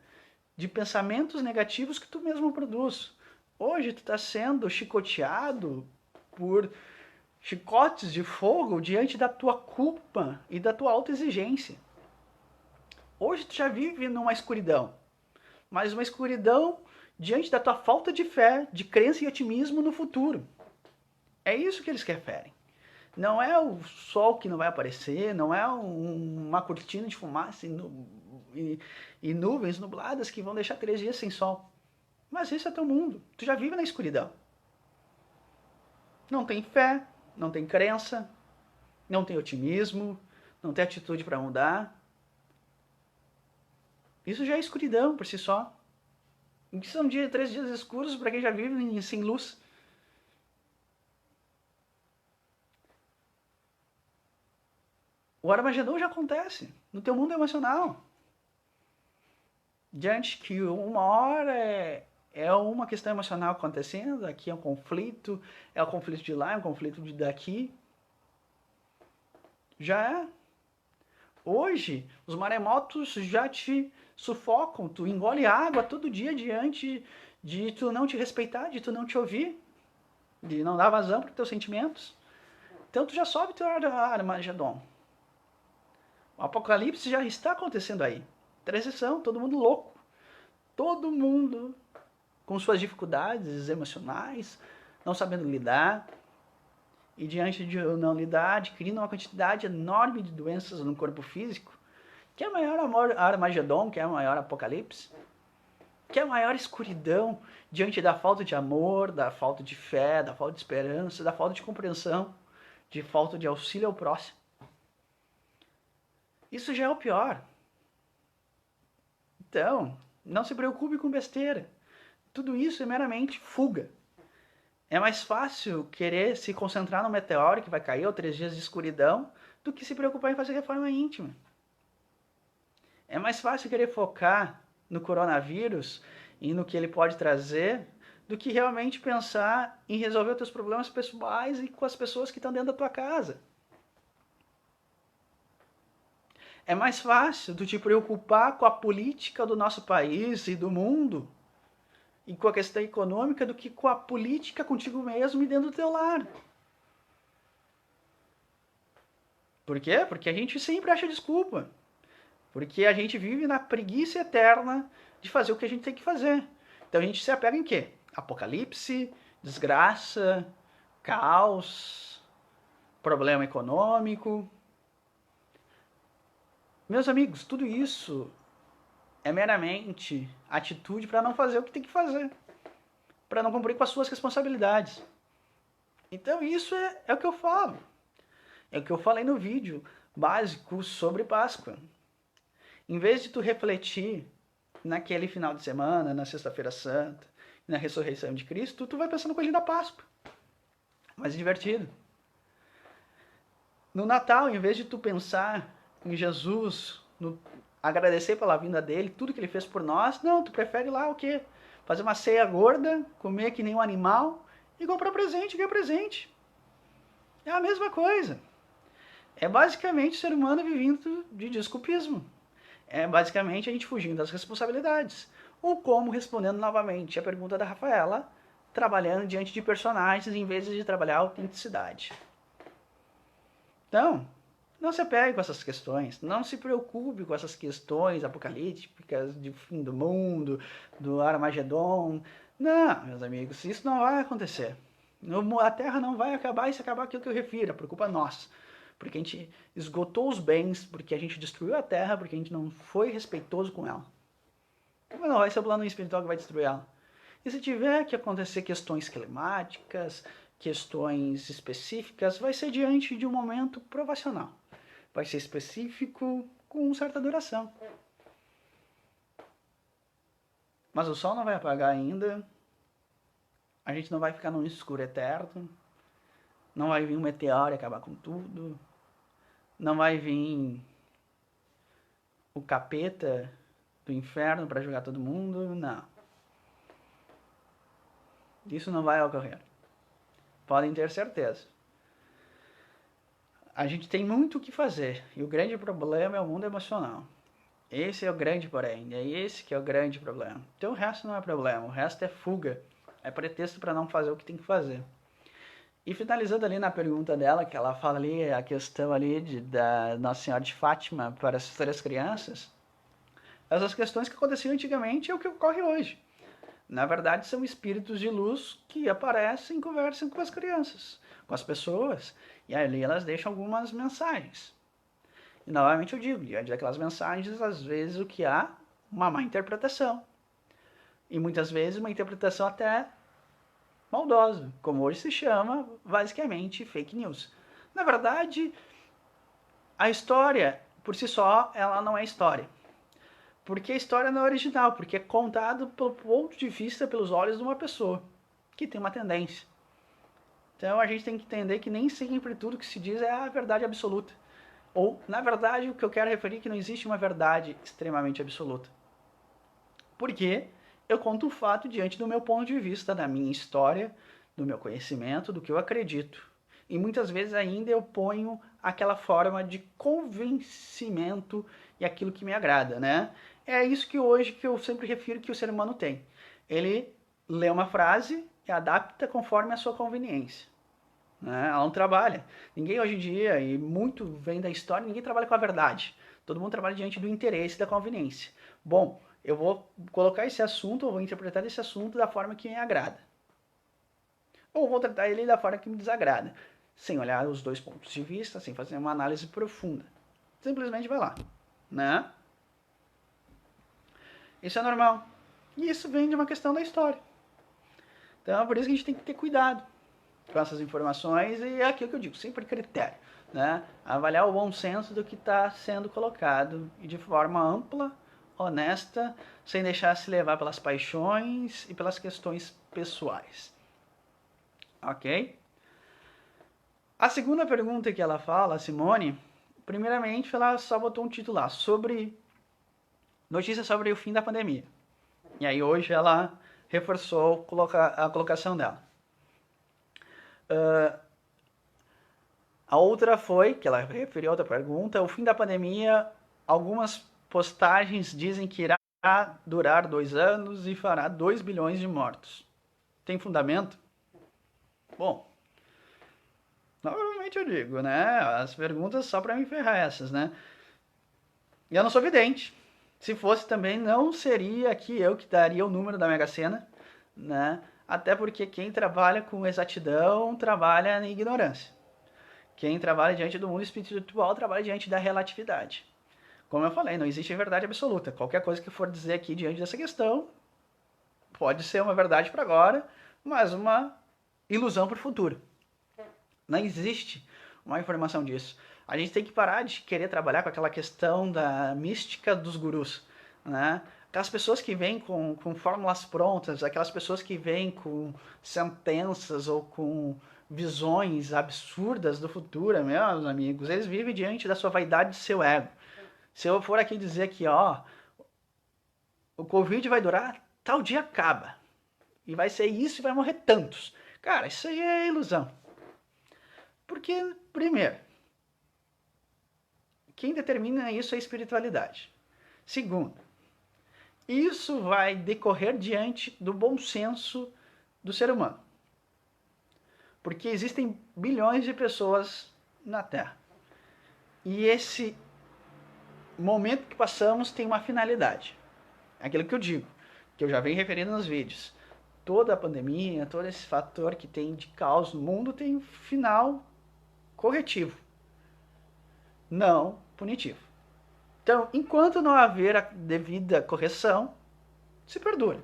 de pensamentos negativos que tu mesmo produz. Hoje tu tá sendo chicoteado por chicotes de fogo diante da tua culpa e da tua autoexigência. Hoje tu já vive numa escuridão, mas uma escuridão diante da tua falta de fé, de crença e otimismo no futuro. É isso que eles querem. Não é o sol que não vai aparecer, não é uma cortina de fumaça e nuvens nubladas que vão deixar 3 dias sem sol. Mas esse é teu mundo. Tu já vive na escuridão. Não tem fé, não tem crença, não tem otimismo, não tem atitude para mudar. Isso já é escuridão por si só. Isso são 3 dias escuros para quem já vive sem luz. O Armagedon já acontece no teu mundo emocional. Diante que uma hora é uma questão emocional acontecendo, aqui é um conflito de lá, é um conflito de daqui. Já é. Hoje, os maremotos já te sufocam, tu engole água todo dia diante de tu não te respeitar, de tu não te ouvir, de não dar vazão para os teus sentimentos. Então tu já sobe teu Armagedon. O apocalipse já está acontecendo aí. Transição, todo mundo louco. Todo mundo com suas dificuldades emocionais, não sabendo lidar, e diante de não lidar, adquirindo uma quantidade enorme de doenças no corpo físico, que é a maior Armagedon, que é a maior apocalipse, que é a maior escuridão diante da falta de amor, da falta de fé, da falta de esperança, da falta de compreensão, de falta de auxílio ao próximo. Isso já é o pior. Então, não se preocupe com besteira. Tudo isso é meramente fuga. É mais fácil querer se concentrar no meteoro que vai cair ou 3 dias de escuridão do que se preocupar em fazer reforma íntima. É mais fácil querer focar no coronavírus e no que ele pode trazer do que realmente pensar em resolver os teus problemas pessoais e com as pessoas que estão dentro da tua casa. É mais fácil tu te preocupar com a política do nosso país e do mundo e com a questão econômica do que com a política contigo mesmo e dentro do teu lar. Por quê? Porque a gente sempre acha desculpa. Porque a gente vive na preguiça eterna de fazer o que a gente tem que fazer. Então a gente se apega em quê? Apocalipse, desgraça, caos, problema econômico. Meus amigos, tudo isso é meramente atitude para não fazer o que tem que fazer, para não cumprir com as suas responsabilidades. Então isso é o que eu falo. É o que eu falei no vídeo básico sobre Páscoa. Em vez de tu refletir naquele final de semana, na Sexta-feira Santa, na ressurreição de Cristo, tu vai pensar no coelhinho da Páscoa. Mais divertido. No Natal, em vez de tu pensar em Jesus, agradecer pela vinda dele, tudo que ele fez por nós, não, tu prefere lá o quê? Fazer uma ceia gorda, comer que nem um animal e comprar presente, ganhar presente. É a mesma coisa. É basicamente o ser humano vivendo de desculpismo. É basicamente a gente fugindo das responsabilidades. Ou como, respondendo novamente a pergunta da Rafaela, trabalhando diante de personagens em vez de trabalhar a autenticidade. Então, não se apegue com essas questões, não se preocupe com essas questões apocalípticas de fim do mundo, do Armagedon. Não, meus amigos, isso não vai acontecer. A Terra não vai acabar e se acabar aquilo que eu refiro, por culpa nossa. Porque a gente esgotou os bens, porque a gente destruiu a Terra, porque a gente não foi respeitoso com ela. Mas não vai ser o plano espiritual que vai destruir ela. E se tiver que acontecer questões climáticas, questões específicas, vai ser diante de um momento provacional. Vai ser específico com certa duração. Mas o sol não vai apagar ainda. A gente não vai ficar num escuro eterno. Não vai vir um meteoro e acabar com tudo. Não vai vir o capeta do inferno para jogar todo mundo. Não. Isso não vai ocorrer. Podem ter certeza. A gente tem muito o que fazer. E o grande problema é o mundo emocional. Esse é o grande porém. É esse que é o grande problema. Então o resto não é problema. O resto é fuga. É pretexto para não fazer o que tem que fazer. E finalizando ali na pergunta dela, que ela fala ali a questão ali da Nossa Senhora de Fátima para as 3 crianças, essas questões que aconteciam antigamente é o que ocorre hoje. Na verdade, são espíritos de luz que aparecem e conversam com as crianças, com as pessoas, e ali elas deixam algumas mensagens. E novamente eu digo, diante daquelas mensagens, às vezes o que há, uma má interpretação. E muitas vezes uma interpretação até maldosa, como hoje se chama, basicamente, fake news. Na verdade, a história, por si só, ela não é história. Porque a história não é original, porque é contado pelo ponto de vista, pelos olhos de uma pessoa, que tem uma tendência. Então a gente tem que entender que nem sempre tudo que se diz é a verdade absoluta. Ou, na verdade, o que eu quero referir é que não existe uma verdade extremamente absoluta. Porque eu conto o fato diante do meu ponto de vista, da minha história, do meu conhecimento, do que eu acredito. E muitas vezes ainda eu ponho aquela forma de convencimento e aquilo que me agrada, né? É isso que hoje que eu sempre refiro que o ser humano tem. Ele lê uma frase e adapta conforme a sua conveniência. Né? Ela não trabalha. Ninguém hoje em dia, e muito vem da história, ninguém trabalha com a verdade. Todo mundo trabalha diante do interesse e da conveniência. Bom, eu vou colocar esse assunto, eu vou interpretar esse assunto da forma que me agrada. Ou vou tratar ele da forma que me desagrada, sem olhar os dois pontos de vista, sem fazer uma análise profunda. Simplesmente vai lá, né? Isso é normal. E isso vem de uma questão da história. Então é por isso que a gente tem que ter cuidado com essas informações e é aquilo que eu digo, sempre critério, né? Avaliar o bom senso do que está sendo colocado e de forma ampla, honesta, sem deixar se levar pelas paixões e pelas questões pessoais. Ok? A segunda pergunta que ela fala, a Simone, primeiramente ela só botou um título lá, sobre notícias sobre o fim da pandemia. E aí hoje ela reforçou a colocação dela. A outra foi, que ela referiu a outra pergunta, o fim da pandemia, algumas postagens dizem que irá durar 2 anos e fará 2 bilhões de mortos. Tem fundamento? Bom, novamente eu digo, né? As perguntas só para me ferrar essas, né? Eu não sou vidente. Se fosse também, não seria aqui eu que daria o número da Mega Sena, né? Até porque quem trabalha com exatidão trabalha na ignorância. Quem trabalha diante do mundo espiritual trabalha diante da relatividade. Como eu falei, não existe verdade absoluta. Qualquer coisa que eu for dizer aqui diante dessa questão pode ser uma verdade para agora, mas uma ilusão para o futuro. Não existe uma informação disso. A gente tem que parar de querer trabalhar com aquela questão da mística dos gurus, né? Aquelas pessoas que vêm com fórmulas prontas, aquelas pessoas que vêm com sentenças ou com visões absurdas do futuro, meus amigos, eles vivem diante da sua vaidade e do seu ego. Se eu for aqui dizer que, ó, o Covid vai durar, tal dia acaba. E vai ser isso e vai morrer tantos. Cara, isso aí é ilusão. Porque, primeiro, quem determina isso é a espiritualidade. Segundo, isso vai decorrer diante do bom senso do ser humano. Porque existem bilhões de pessoas na Terra. E esse momento que passamos tem uma finalidade. É aquilo que eu digo, que eu já venho referindo nos vídeos. Toda a pandemia, todo esse fator que tem de caos no mundo tem um final corretivo, não punitivo. Então, enquanto não haver a devida correção, se perdura.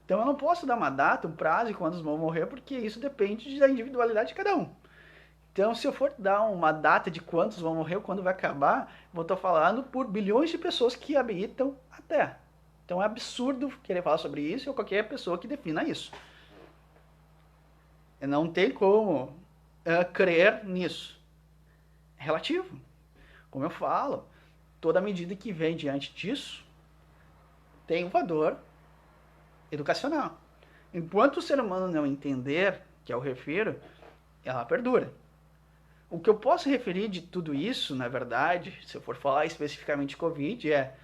Então eu não posso dar uma data, um prazo e quando vão morrer, porque isso depende da individualidade de cada um. Então, se eu for dar uma data de quantos vão morrer, quando vai acabar, vou estar falando por bilhões de pessoas que habitam a Terra. Então é absurdo querer falar sobre isso ou qualquer pessoa que defina isso. Não tem como crer nisso. É relativo. Como eu falo, toda medida que vem diante disso tem um valor educacional. Enquanto o ser humano não entender, que eu refiro, ela perdura. O que eu posso referir de tudo isso, na verdade, se eu for falar especificamente de Covid, é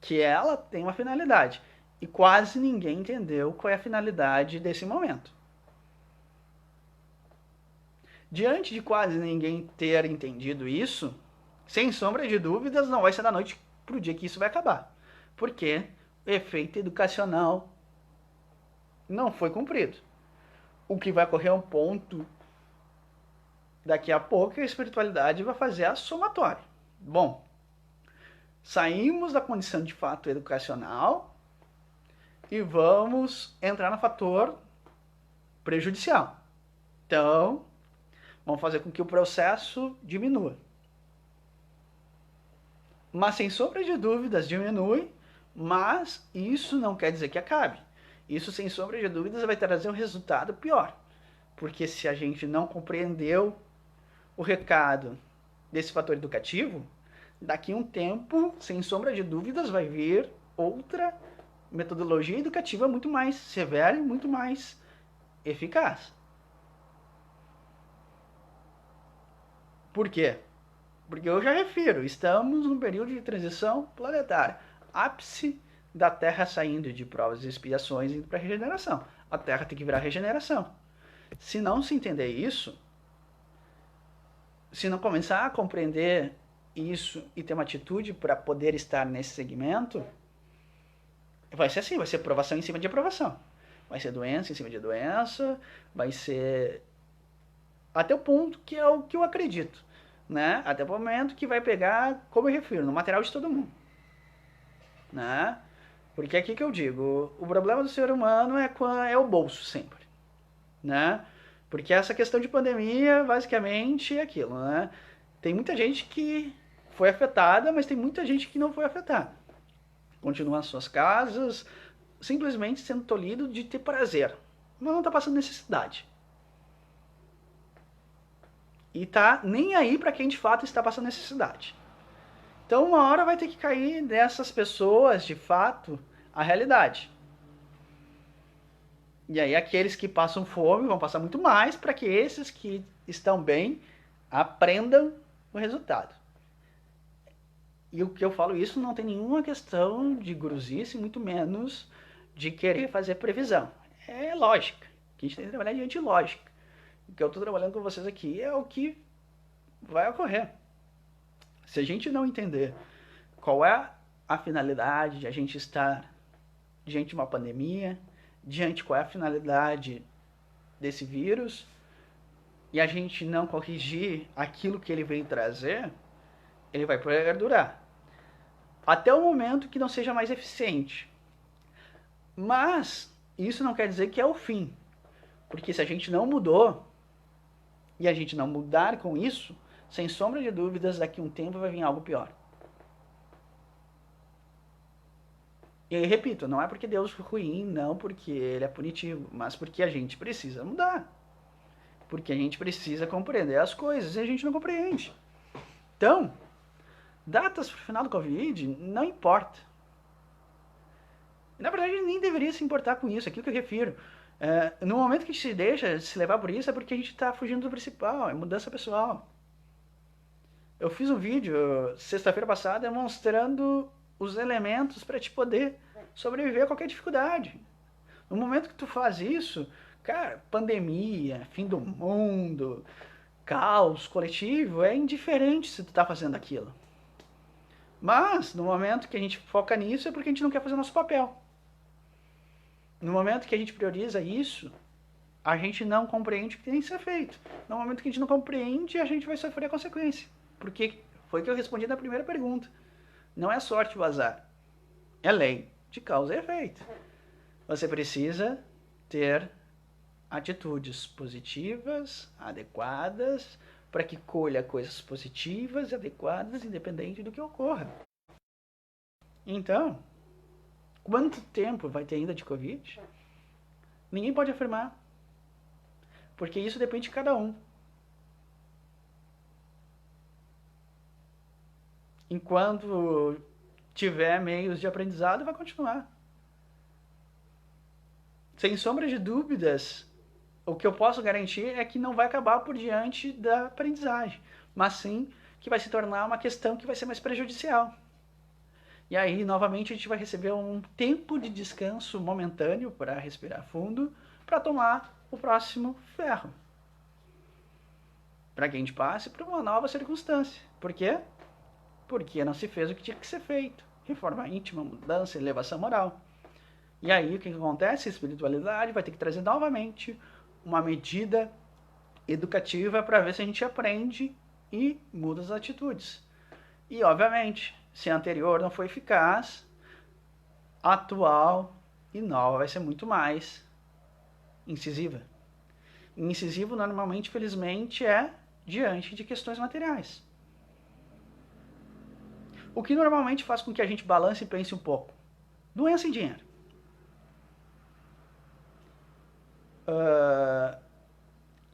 que ela tem uma finalidade. E quase ninguém entendeu qual é a finalidade desse momento. Diante de quase ninguém ter entendido isso, sem sombra de dúvidas, não vai ser da noite para o dia que isso vai acabar. Porque o efeito educacional não foi cumprido. O que vai ocorrer é um ponto daqui a pouco, a espiritualidade vai fazer a somatória. Bom, saímos da condição de fato educacional e vamos entrar no fator prejudicial. Então, vamos fazer com que o processo diminua. Mas sem sombra de dúvidas diminui, mas isso não quer dizer que acabe. Isso, sem sombra de dúvidas, vai trazer um resultado pior. Porque se a gente não compreendeu o recado desse fator educativo, daqui a um tempo, sem sombra de dúvidas, vai vir outra metodologia educativa muito mais severa e muito mais eficaz. Por quê? Porque eu já refiro, estamos num período de transição planetária. Ápice da Terra saindo de provas e expiações indo para a regeneração. A Terra tem que virar regeneração. Se não se entender isso, se não começar a compreender isso e ter uma atitude para poder estar nesse segmento, vai ser assim, vai ser aprovação em cima de aprovação. Vai ser doença em cima de doença, vai ser até o ponto que é o que eu acredito, né? Até o momento que vai pegar, como eu refiro, no material de todo mundo, né? Porque é aqui que eu digo, o problema do ser humano é o bolso sempre, né? Porque essa questão de pandemia, basicamente, é aquilo, né? Tem muita gente que foi afetada, mas tem muita gente que não foi afetada. Continua nas suas casas, simplesmente sendo tolhido de ter prazer, mas não está passando necessidade. E tá nem aí para quem de fato está passando necessidade. Então uma hora vai ter que cair dessas pessoas, de fato, a realidade. E aí aqueles que passam fome vão passar muito mais para que esses que estão bem aprendam o resultado. E o que eu falo isso não tem nenhuma questão de guruzice, muito menos de querer fazer previsão. É lógica. Que a gente tem que trabalhar diante de lógica. O que eu estou trabalhando com vocês aqui é o que vai ocorrer. Se a gente não entender qual é a finalidade de a gente estar diante de uma pandemia, diante qual é a finalidade desse vírus, e a gente não corrigir aquilo que ele veio trazer, ele vai perdurar. Até o momento que não seja mais eficiente. Mas isso não quer dizer que é o fim. Porque se a gente não mudou, e a gente não mudar com isso, sem sombra de dúvidas, daqui a um tempo vai vir algo pior. E aí, repito, não é porque Deus é ruim, não porque ele é punitivo, mas porque a gente precisa mudar. Porque a gente precisa compreender as coisas e a gente não compreende. Então, datas para o final do Covid não importa. Na verdade, nem deveria se importar com isso, é aquilo que eu refiro. No momento que a gente se deixa se levar por isso, é porque a gente está fugindo do principal, é mudança pessoal. Eu fiz um vídeo sexta-feira passada mostrando os elementos para te poder sobreviver a qualquer dificuldade. No momento que tu faz isso, cara, pandemia, fim do mundo, caos coletivo, é indiferente se tu tá fazendo aquilo. Mas, no momento que a gente foca nisso, é porque a gente não quer fazer o nosso papel. No momento que a gente prioriza isso, a gente não compreende o que tem que ser feito. No momento que a gente não compreende, a gente vai sofrer a consequência. Porque foi o que eu respondi na primeira pergunta. Não é sorte o azar. É lei de causa e efeito. Você precisa ter atitudes positivas, adequadas, para que colha coisas positivas e adequadas, independente do que ocorra. Então, quanto tempo vai ter ainda de Covid? Ninguém pode afirmar. Porque isso depende de cada um. Enquanto tiver meios de aprendizado, vai continuar. Sem sombra de dúvidas, o que eu posso garantir é que não vai acabar por diante da aprendizagem, mas sim que vai se tornar uma questão que vai ser mais prejudicial. E aí, novamente, a gente vai receber um tempo de descanso momentâneo para respirar fundo, para tomar o próximo ferro. Para que a gente passe para uma nova circunstância. Por quê? Porque não se fez o que tinha que ser feito. Reforma íntima, mudança, elevação moral. E aí o que acontece? A espiritualidade vai ter que trazer novamente uma medida educativa para ver se a gente aprende e muda as atitudes. E obviamente, se a anterior não foi eficaz, a atual e nova vai ser muito mais incisiva. E incisivo normalmente, felizmente, é diante de questões materiais. O que normalmente faz com que a gente balance e pense um pouco. Doença e dinheiro.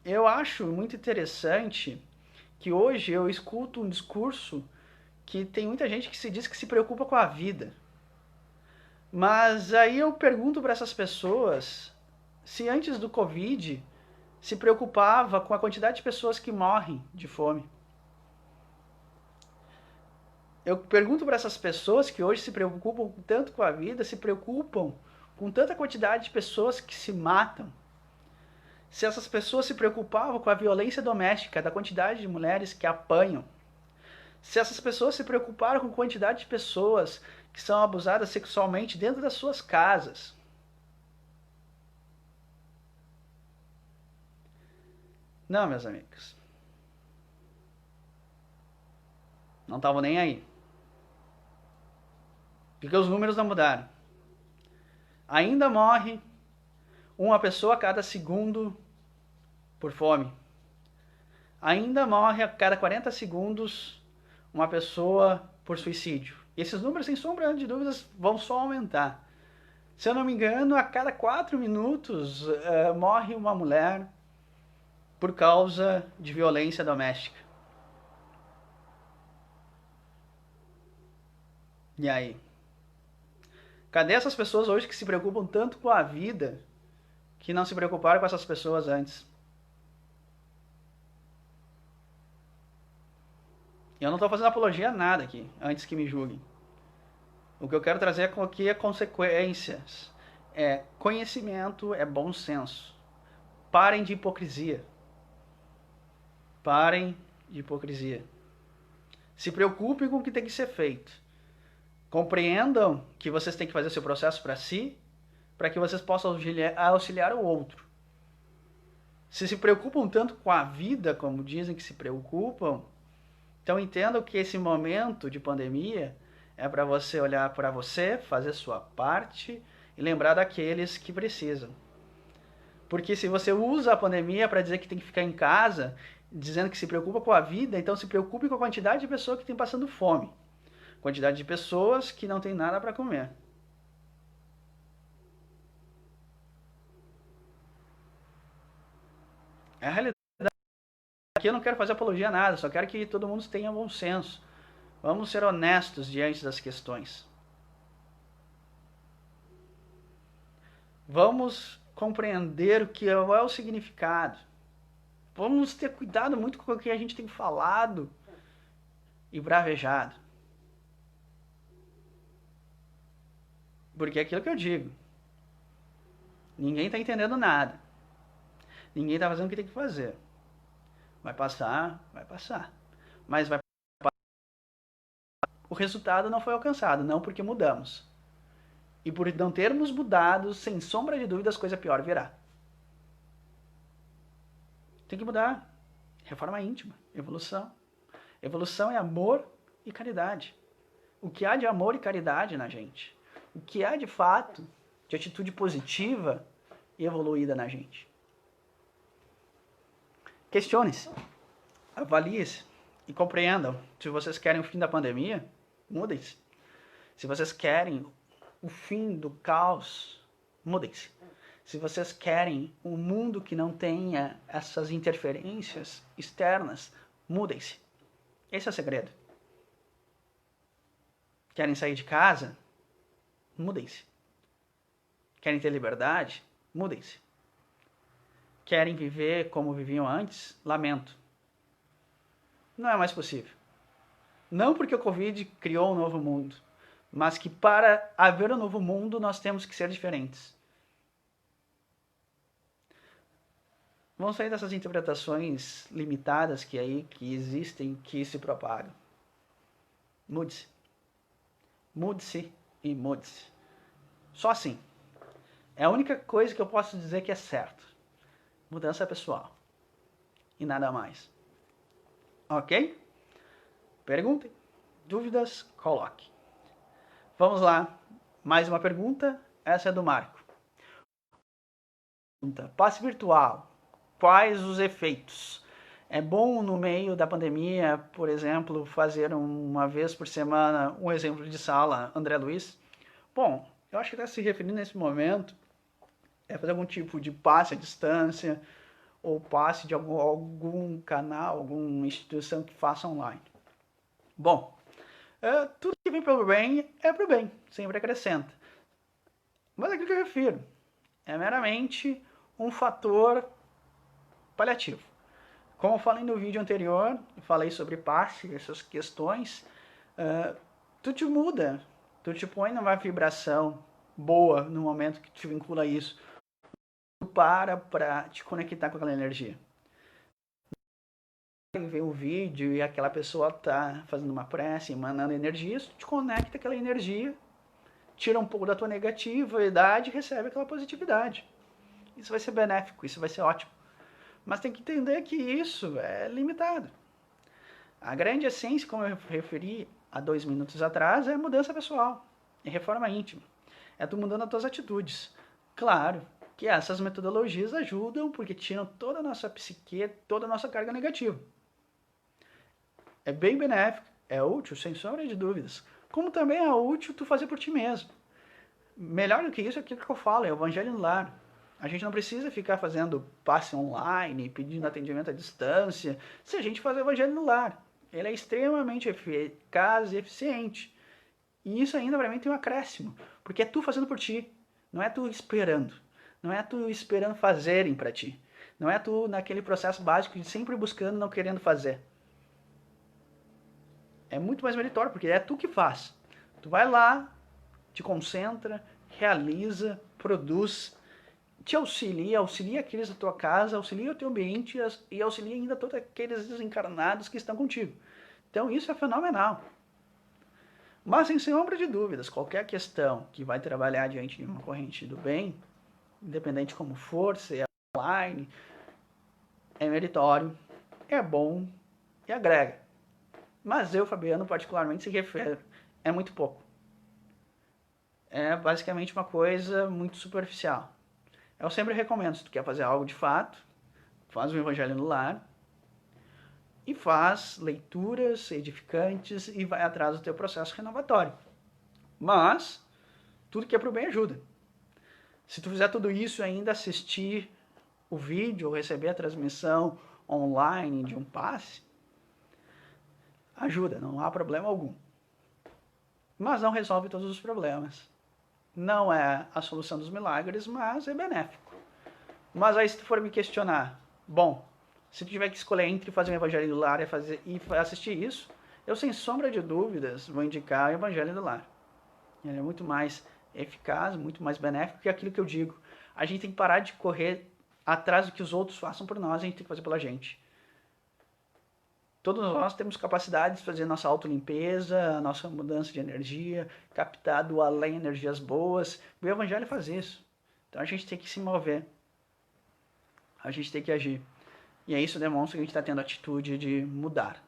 Eu acho muito interessante que hoje eu escuto um discurso que tem muita gente que se diz que se preocupa com a vida. Mas aí eu pergunto para essas pessoas se antes do Covid se preocupava com a quantidade de pessoas que morrem de fome. Eu pergunto para essas pessoas que hoje se preocupam tanto com a vida, se preocupam com tanta quantidade de pessoas que se matam. Se essas pessoas se preocupavam com a violência doméstica, da quantidade de mulheres que apanham. Se essas pessoas se preocuparam com a quantidade de pessoas que são abusadas sexualmente dentro das suas casas. Não, meus amigos. Não estavam nem aí. Porque os números não mudaram. Ainda morre uma pessoa a cada segundo por fome. Ainda morre a cada 40 segundos uma pessoa por suicídio. E esses números, sem sombra de dúvidas, vão só aumentar. Se eu não me engano, a cada 4 minutos morre uma mulher por causa de violência doméstica. E aí? Cadê essas pessoas hoje que se preocupam tanto com a vida que não se preocuparam com essas pessoas antes? Eu não estou fazendo apologia a nada aqui, antes que me julguem. O que eu quero trazer aqui é consequências. É conhecimento, é bom senso. Parem de hipocrisia. Parem de hipocrisia. Se preocupem com o que tem que ser feito. Compreendam que vocês têm que fazer o seu processo para si, para que vocês possam auxiliar o outro. Se preocupam tanto com a vida, como dizem que se preocupam, então entendam que esse momento de pandemia é para você olhar para você, fazer sua parte e lembrar daqueles que precisam. Porque se você usa a pandemia para dizer que tem que ficar em casa, dizendo que se preocupa com a vida, então se preocupe com a quantidade de pessoas que tem passando fome. Quantidade de pessoas que não tem nada para comer. É a realidade. Aqui eu não quero fazer apologia a nada, só quero que todo mundo tenha bom senso. Vamos ser honestos diante das questões. Vamos compreender o que é o significado. Vamos ter cuidado muito com o que a gente tem falado e bravejado. Porque é aquilo que eu digo. Ninguém está entendendo nada. Ninguém está fazendo o que tem que fazer. Vai passar, vai passar. Mas vai passar. O resultado não foi alcançado, não porque mudamos. E por não termos mudado, sem sombra de dúvidas, coisa pior virá. Tem que mudar. Reforma íntima, evolução. Evolução é amor e caridade. O que há de amor e caridade na gente? O que há de fato de atitude positiva e evoluída na gente? Questione-se, avaliem-se e compreendam. Se vocês querem o fim da pandemia, mudem-se. Se vocês querem o fim do caos, mudem-se. Se vocês querem um mundo que não tenha essas interferências externas, mudem-se. Esse é o segredo. Querem sair de casa? Mudem-se. Querem ter liberdade? Mudem-se. Querem viver como viviam antes? Lamento. Não é mais possível. Não porque o Covid criou um novo mundo, mas que para haver um novo mundo nós temos que ser diferentes. Vamos sair dessas interpretações limitadas que existem, que se propagam. Mude-se. Mude-se e mude-se. Só assim. É a única coisa que eu posso dizer que é certo. Mudança pessoal. E nada mais. Ok? Perguntem. Dúvidas? Coloque. Vamos lá. Mais uma pergunta. Essa é do Marco. Passe virtual. Quais os efeitos? É bom no meio da pandemia, por exemplo, fazer uma vez por semana um exemplo de sala, André Luiz? Bom, eu acho que está se referindo nesse momento é fazer algum tipo de passe à distância ou passe de algum canal, alguma instituição que faça online. Bom, tudo que vem pelo bem é pro bem, sempre acrescenta. Mas aquilo que eu refiro é meramente um fator paliativo. Como eu falei no vídeo anterior, falei sobre passe, essas questões, tu te muda, tu te põe numa vibração boa no momento que te vincula a isso. Tu para te conectar com aquela energia. Vê o vídeo e aquela pessoa tá fazendo uma prece, emanando energia, tu te conecta com aquela energia tira um pouco da tua negatividade e recebe aquela positividade. Isso vai ser benéfico, isso vai ser ótimo. Mas tem que entender que isso é limitado. A grande essência, como eu referi há 2 minutos atrás, é mudança pessoal, é reforma íntima. É tu mudando as tuas atitudes. Claro que essas metodologias ajudam porque tiram toda a nossa psique, toda a nossa carga negativa. É bem benéfico, é útil, sem sombra de dúvidas. Como também é útil tu fazer por ti mesmo. Melhor do que isso é aquilo que eu falo, é o evangelho no lar. A gente não precisa ficar fazendo passe online, pedindo atendimento à distância, se a gente fazer o evangelho no lar. Ele é extremamente eficaz e eficiente. E isso ainda para mim tem um acréscimo, porque é tu fazendo por ti, não é tu esperando. Não é tu esperando fazerem para ti. Não é tu naquele processo básico de sempre buscando, não querendo fazer. É muito mais meritório, porque é tu que faz. Tu vai lá, te concentra, realiza, produz, te auxilia aqueles da tua casa, auxilia o teu ambiente e auxilia ainda todos aqueles desencarnados que estão contigo. Então isso é fenomenal. Mas sem sombra de dúvidas, qualquer questão que vai trabalhar diante de uma corrente do bem, independente como for, se é online, é meritório, é bom e agrega. Mas eu, Fabiano, particularmente se refiro, é muito pouco. É basicamente uma coisa muito superficial. Eu sempre recomendo, se tu quer fazer algo de fato, faz o Evangelho no Lar e faz leituras edificantes e vai atrás do teu processo renovatório. Mas tudo que é pro bem ajuda. Se tu fizer tudo isso e ainda assistir o vídeo ou receber a transmissão online de um passe, ajuda, não há problema algum. Mas não resolve todos os problemas. Não é a solução dos milagres, mas é benéfico. Mas aí se tu for me questionar, bom, se tu tiver que escolher entre fazer um evangelho do lar e assistir isso, eu sem sombra de dúvidas vou indicar o evangelho do lar. Ele é muito mais eficaz, muito mais benéfico que aquilo que eu digo. A gente tem que parar de correr atrás do que os outros façam por nós, a gente tem que fazer pela gente. Todos nós temos capacidade de fazer nossa autolimpeza, nossa mudança de energia, captar do além energias boas. O Evangelho faz isso. Então a gente tem que se mover. A gente tem que agir. E aí isso demonstra que a gente está tendo a atitude de mudar.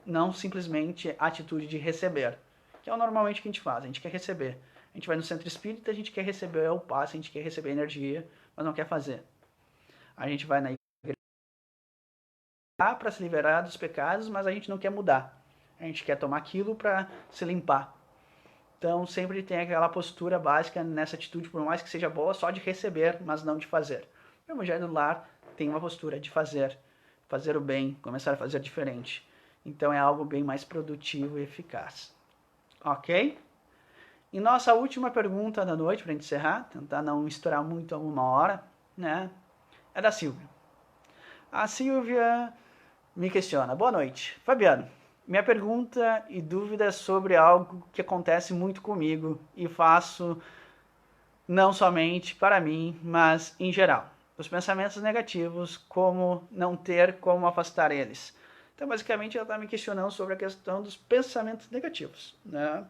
Não simplesmente a atitude de receber, que é normalmente o que a gente faz. A gente quer receber. A gente vai no centro espírita, a gente quer receber o passe, a gente quer receber energia, mas não quer fazer. A gente vai na para se liberar dos pecados, mas a gente não quer mudar. A gente quer tomar aquilo para se limpar. Então sempre tem aquela postura básica nessa atitude, por mais que seja boa, só de receber, mas não de fazer. O Evangelho do Lar tem uma postura de fazer o bem, começar a fazer diferente. Então é algo bem mais produtivo e eficaz. Ok? E nossa última pergunta da noite, para encerrar, tentar não misturar muito a 1 hora, né? É da Silvia. A Silvia me questiona. Boa noite. Fabiano, minha pergunta e dúvida é sobre algo que acontece muito comigo e faço não somente para mim, mas em geral. Os pensamentos negativos, como não ter como afastar eles. Então, basicamente, ela está me questionando sobre a questão dos pensamentos negativos, né?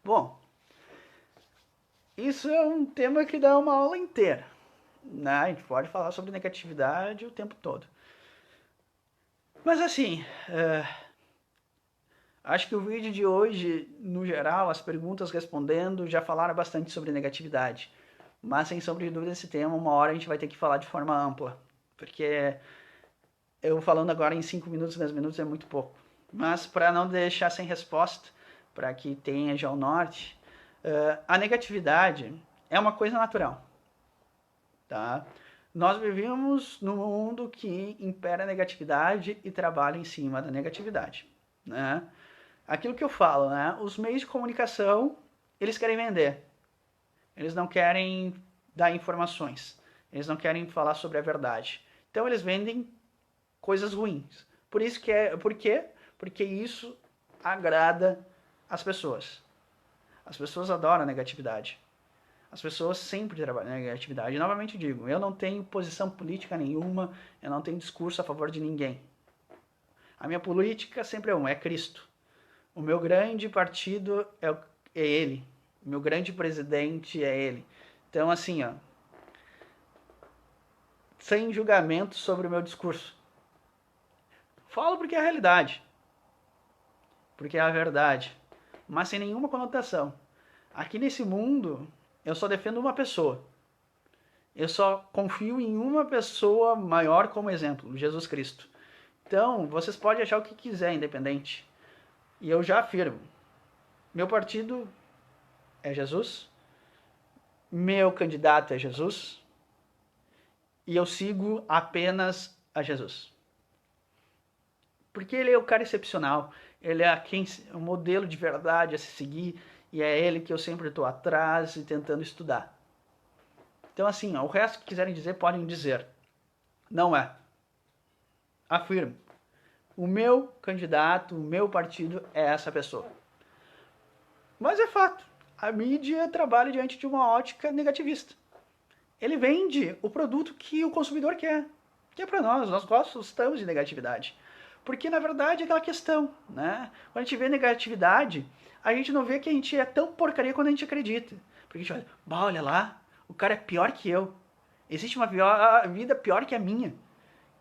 Bom, isso é um tema que dá uma aula inteira, né? A gente pode falar sobre negatividade o tempo todo. Mas assim, acho que o vídeo de hoje, no geral, as perguntas respondendo, já falaram bastante sobre negatividade. Mas, sem sombra de dúvida, esse tema, 1 hora a gente vai ter que falar de forma ampla. Porque eu falando agora em 5 minutos, 10 minutos é muito pouco. Mas, para não deixar sem resposta, para que tenha já o norte, a negatividade é uma coisa natural. Tá? Nós vivemos num mundo que impera a negatividade e trabalha em cima da negatividade, né? Aquilo que eu falo, né? Os meios de comunicação, eles querem vender. Eles não querem dar informações. Eles não querem falar sobre a verdade. Então eles vendem coisas ruins. Por quê? Porque isso agrada as pessoas. As pessoas adoram a negatividade. As pessoas sempre trabalham na negatividade. E novamente digo, eu não tenho posição política nenhuma, eu não tenho discurso a favor de ninguém. A minha política sempre é Cristo. O meu grande partido é ele, Meu grande presidente é ele. Então, assim, ó, sem julgamento sobre o meu discurso. Falo porque é a realidade, porque é a verdade, mas sem nenhuma conotação. Aqui nesse mundo, eu só defendo uma pessoa. Eu só confio em uma pessoa maior como exemplo, Jesus Cristo. Então, vocês podem achar o que quiser, independente. E eu já afirmo: meu partido é Jesus, meu candidato é Jesus, e eu sigo apenas a Jesus. Porque ele é o cara excepcional, ele é o modelo de verdade a se seguir, e é ele que eu sempre estou atrás e tentando estudar. Então, assim, ó, o resto que quiserem dizer, podem dizer. Não é. Afirmo. O meu candidato, o meu partido é essa pessoa. Mas é fato. A mídia trabalha diante de uma ótica negativista. Ele vende o produto que o consumidor quer. Que é para nós gostamos de negatividade. Porque, na verdade, é aquela questão, né? Quando a gente vê negatividade, a gente não vê que a gente é tão porcaria quando a gente acredita. Porque a gente olha, bah, olha lá, o cara é pior que eu. Existe uma vida pior que a minha.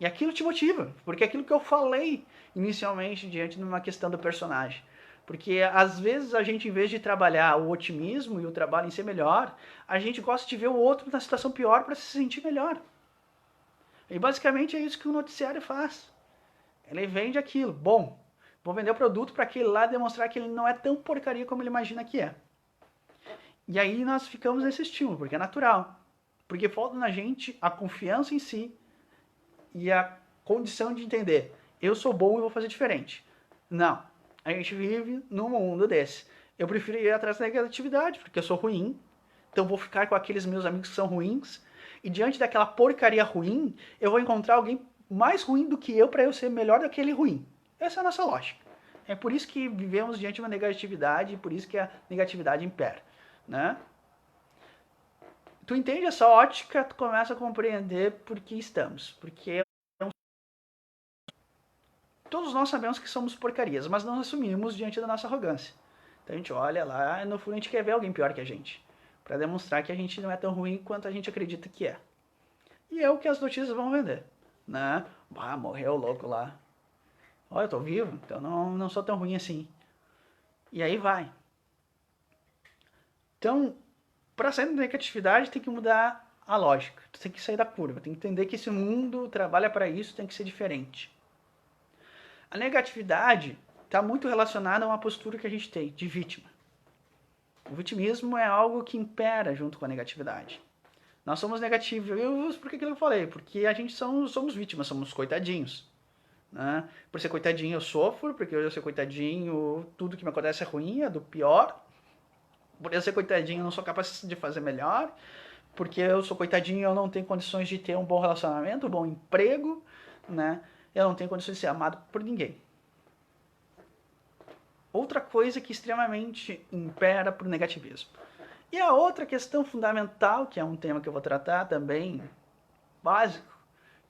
E aquilo te motiva, porque é aquilo que eu falei inicialmente diante de uma questão do personagem. Porque às vezes a gente, em vez de trabalhar o otimismo e o trabalho em ser melhor, a gente gosta de ver o outro na situação pior para se sentir melhor. E basicamente é isso que o noticiário faz. Ele vende aquilo. Bom, vou vender o produto para aquele lá demonstrar que ele não é tão porcaria como ele imagina que é. E aí nós ficamos nesse estímulo, porque é natural. Porque falta na gente a confiança em si e a condição de entender. Eu sou bom e vou fazer diferente. Não. A gente vive num mundo desse. Eu prefiro ir atrás da negatividade, porque eu sou ruim. Então vou ficar com aqueles meus amigos que são ruins. E diante daquela porcaria ruim, eu vou encontrar alguém mais ruim do que eu para eu ser melhor daquele ruim. Essa é a nossa lógica. É por isso que vivemos diante de uma negatividade e por isso que a negatividade impera, né? Tu entende essa ótica, tu começa a compreender por que estamos. Porque todos nós sabemos que somos porcarias, mas não assumimos diante da nossa arrogância. Então a gente olha lá e no fundo a gente quer ver alguém pior que a gente, para demonstrar que a gente não é tão ruim quanto a gente acredita que é. E é o que as notícias vão vender, né? Ah, morreu o louco lá. Olha, eu tô vivo, então não sou tão ruim assim. E aí vai. Então, para sair da negatividade tem que mudar a lógica. Tu tem que sair da curva, tem que entender que esse mundo trabalha para isso, tem que ser diferente. A negatividade está muito relacionada a uma postura que a gente tem de vítima. O vitimismo é algo que impera junto com a negatividade. Nós somos negativos por que eu falei? Porque a gente somos vítimas, somos coitadinhos. Né? Por ser coitadinho eu sofro, porque eu ser coitadinho tudo que me acontece é ruim, é do pior. Por eu ser coitadinho eu não sou capaz de fazer melhor. Porque eu sou coitadinho eu não tenho condições de ter um bom relacionamento, um bom emprego. Né? Eu não tenho condições de ser amado por ninguém. Outra coisa que extremamente impera por negativismo. E a outra questão fundamental, que é um tema que eu vou tratar também, básico,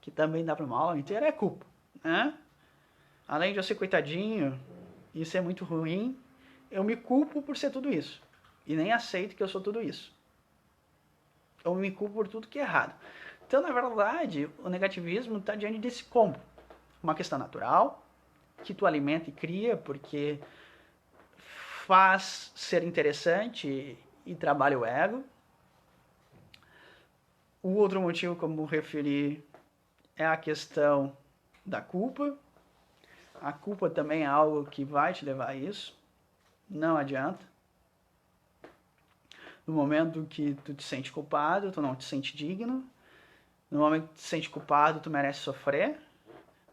que também dá para uma aula inteira, é a culpa. Né? Além de eu ser coitadinho e ser muito ruim, eu me culpo por ser tudo isso. E nem aceito que eu sou tudo isso. Eu me culpo por tudo que é errado. Então, na verdade, o negativismo está diante desse combo. Uma questão natural, que tu alimenta e cria, porque faz ser interessante e trabalha o ego. O outro motivo, como referi, é a questão da culpa. A culpa também é algo que vai te levar a isso. Não adianta. No momento que tu te sente culpado, tu não te sente digno. No momento que tu te sente culpado, tu merece sofrer.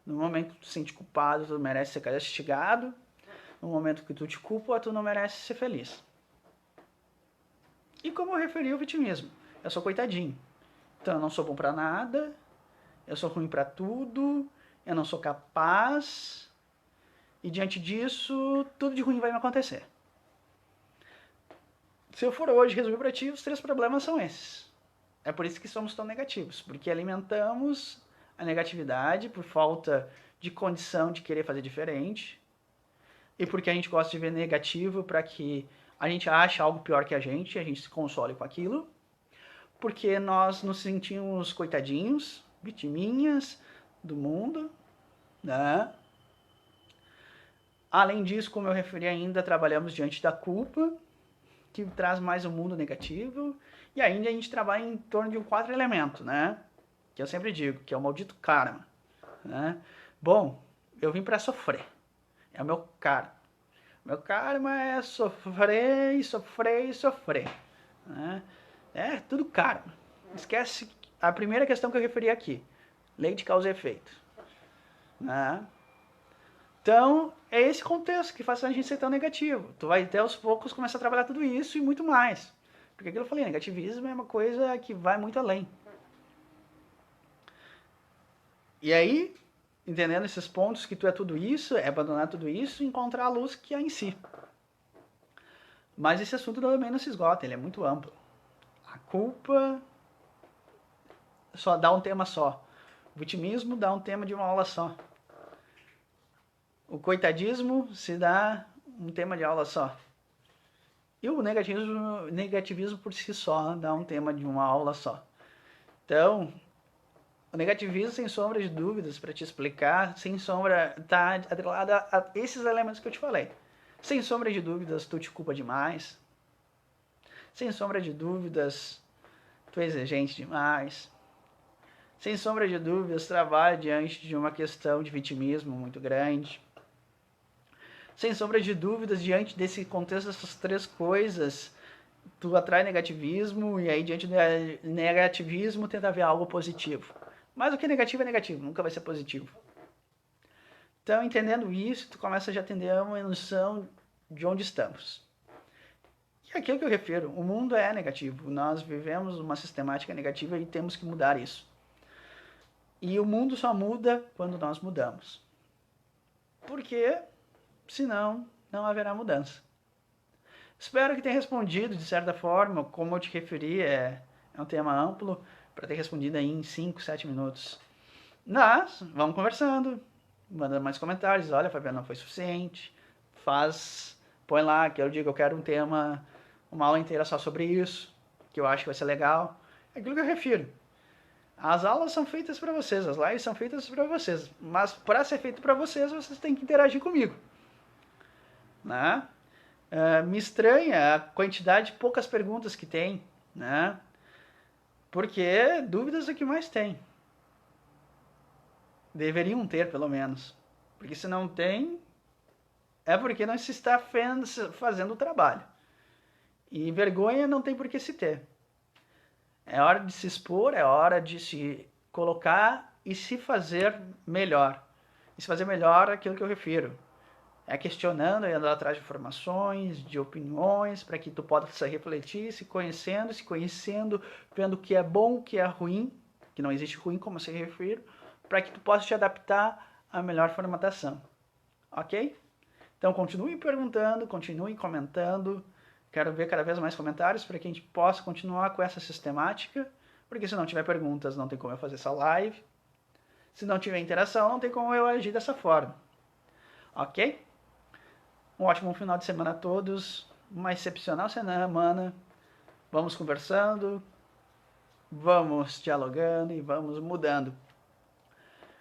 No momento que tu te sente culpado, tu merece ser castigado. No momento que tu te culpa, tu não merece ser feliz. E como eu referi o vitimismo, eu sou coitadinho. Então eu não sou bom pra nada, eu sou ruim pra tudo, eu não sou capaz, e diante disso, tudo de ruim vai me acontecer. Se eu for hoje resumir pra ti, os 3 problemas são esses. É por isso que somos tão negativos, porque alimentamos a negatividade por falta de condição de querer fazer diferente, e porque a gente gosta de ver negativo para que a gente acha algo pior que a gente se console com aquilo, porque nós nos sentimos coitadinhos, vitiminhas do mundo, né? Além disso, como eu referi ainda, trabalhamos diante da culpa, que traz mais um mundo negativo, e ainda a gente trabalha em torno de 4 elementos, né? Que eu sempre digo, que é o maldito karma, né? Bom, eu vim para sofrer, é o meu karma. Meu karma é sofrer e sofrer e sofrer, né? É tudo karma. Esquece a primeira questão que eu referi aqui, lei de causa e efeito, né? Então, é esse contexto que faz a gente ser tão negativo. Tu vai até aos poucos começar a trabalhar tudo isso e muito mais. Porque aquilo que eu falei, negativismo é uma coisa que vai muito além. E aí, entendendo esses pontos que tu é tudo isso, é abandonar tudo isso e encontrar a luz que há em si. Mas esse assunto também não se esgota, ele é muito amplo. A culpa só dá um tema só. O vitimismo dá um tema de uma aula só. O coitadismo se dá um tema de aula só. E o negativismo por si só dá um tema de uma aula só. Então, o negativismo, sem sombra de dúvidas, para te explicar, sem sombra, está atrelado a esses elementos que eu te falei. Sem sombra de dúvidas, tu te culpa demais. Sem sombra de dúvidas, tu é exigente demais. Sem sombra de dúvidas, trabalha diante de uma questão de vitimismo muito grande. Sem sombra de dúvidas, diante desse contexto dessas 3 coisas, tu atrai negativismo e aí diante do negativismo tenta ver algo positivo. Mas o que é negativo, nunca vai ser positivo. Então, entendendo isso, tu começa já a ter uma noção de onde estamos. E aqui é o que eu refiro, o mundo é negativo, nós vivemos uma sistemática negativa e temos que mudar isso. E o mundo só muda quando nós mudamos. Porque, senão, não haverá mudança. Espero que tenha respondido de certa forma, como eu te referi, é um tema amplo, para ter respondido aí em 5, 7 minutos. Mas, vamos conversando, manda mais comentários, olha, Fabiano, não foi suficiente, põe lá, que eu digo, eu quero um tema, uma aula inteira só sobre isso, que eu acho que vai ser legal. É aquilo que eu refiro. As aulas são feitas para vocês, as lives são feitas para vocês, mas para ser feito para vocês, vocês têm que interagir comigo, né? Me estranha a quantidade de poucas perguntas que tem, né? Porque dúvidas é o que mais tem. Deveriam ter, pelo menos. Porque se não tem, é porque não se está fazendo o trabalho. E vergonha não tem por que se ter. É hora de se expor, é hora de se colocar e se fazer melhor. E se fazer melhor é aquilo que eu refiro. É questionando, indo atrás de informações, de opiniões, para que tu possa refletir, se conhecendo, vendo o que é bom, o que é ruim, que não existe ruim, como eu se refiro, para que tu possa te adaptar à melhor formatação. Ok? Então continue perguntando, continue comentando. Quero ver cada vez mais comentários para que a gente possa continuar com essa sistemática, porque se não tiver perguntas, não tem como eu fazer essa live. Se não tiver interação, não tem como eu agir dessa forma. Ok? Um ótimo final de semana a todos, uma excepcional semana. Vamos conversando, vamos dialogando e vamos mudando.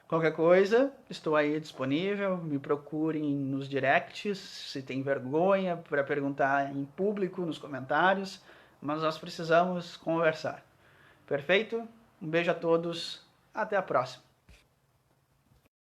Qualquer coisa, estou aí disponível, me procurem nos directs, se tem vergonha para perguntar em público, nos comentários, mas nós precisamos conversar. Perfeito? Um beijo a todos, até a próxima.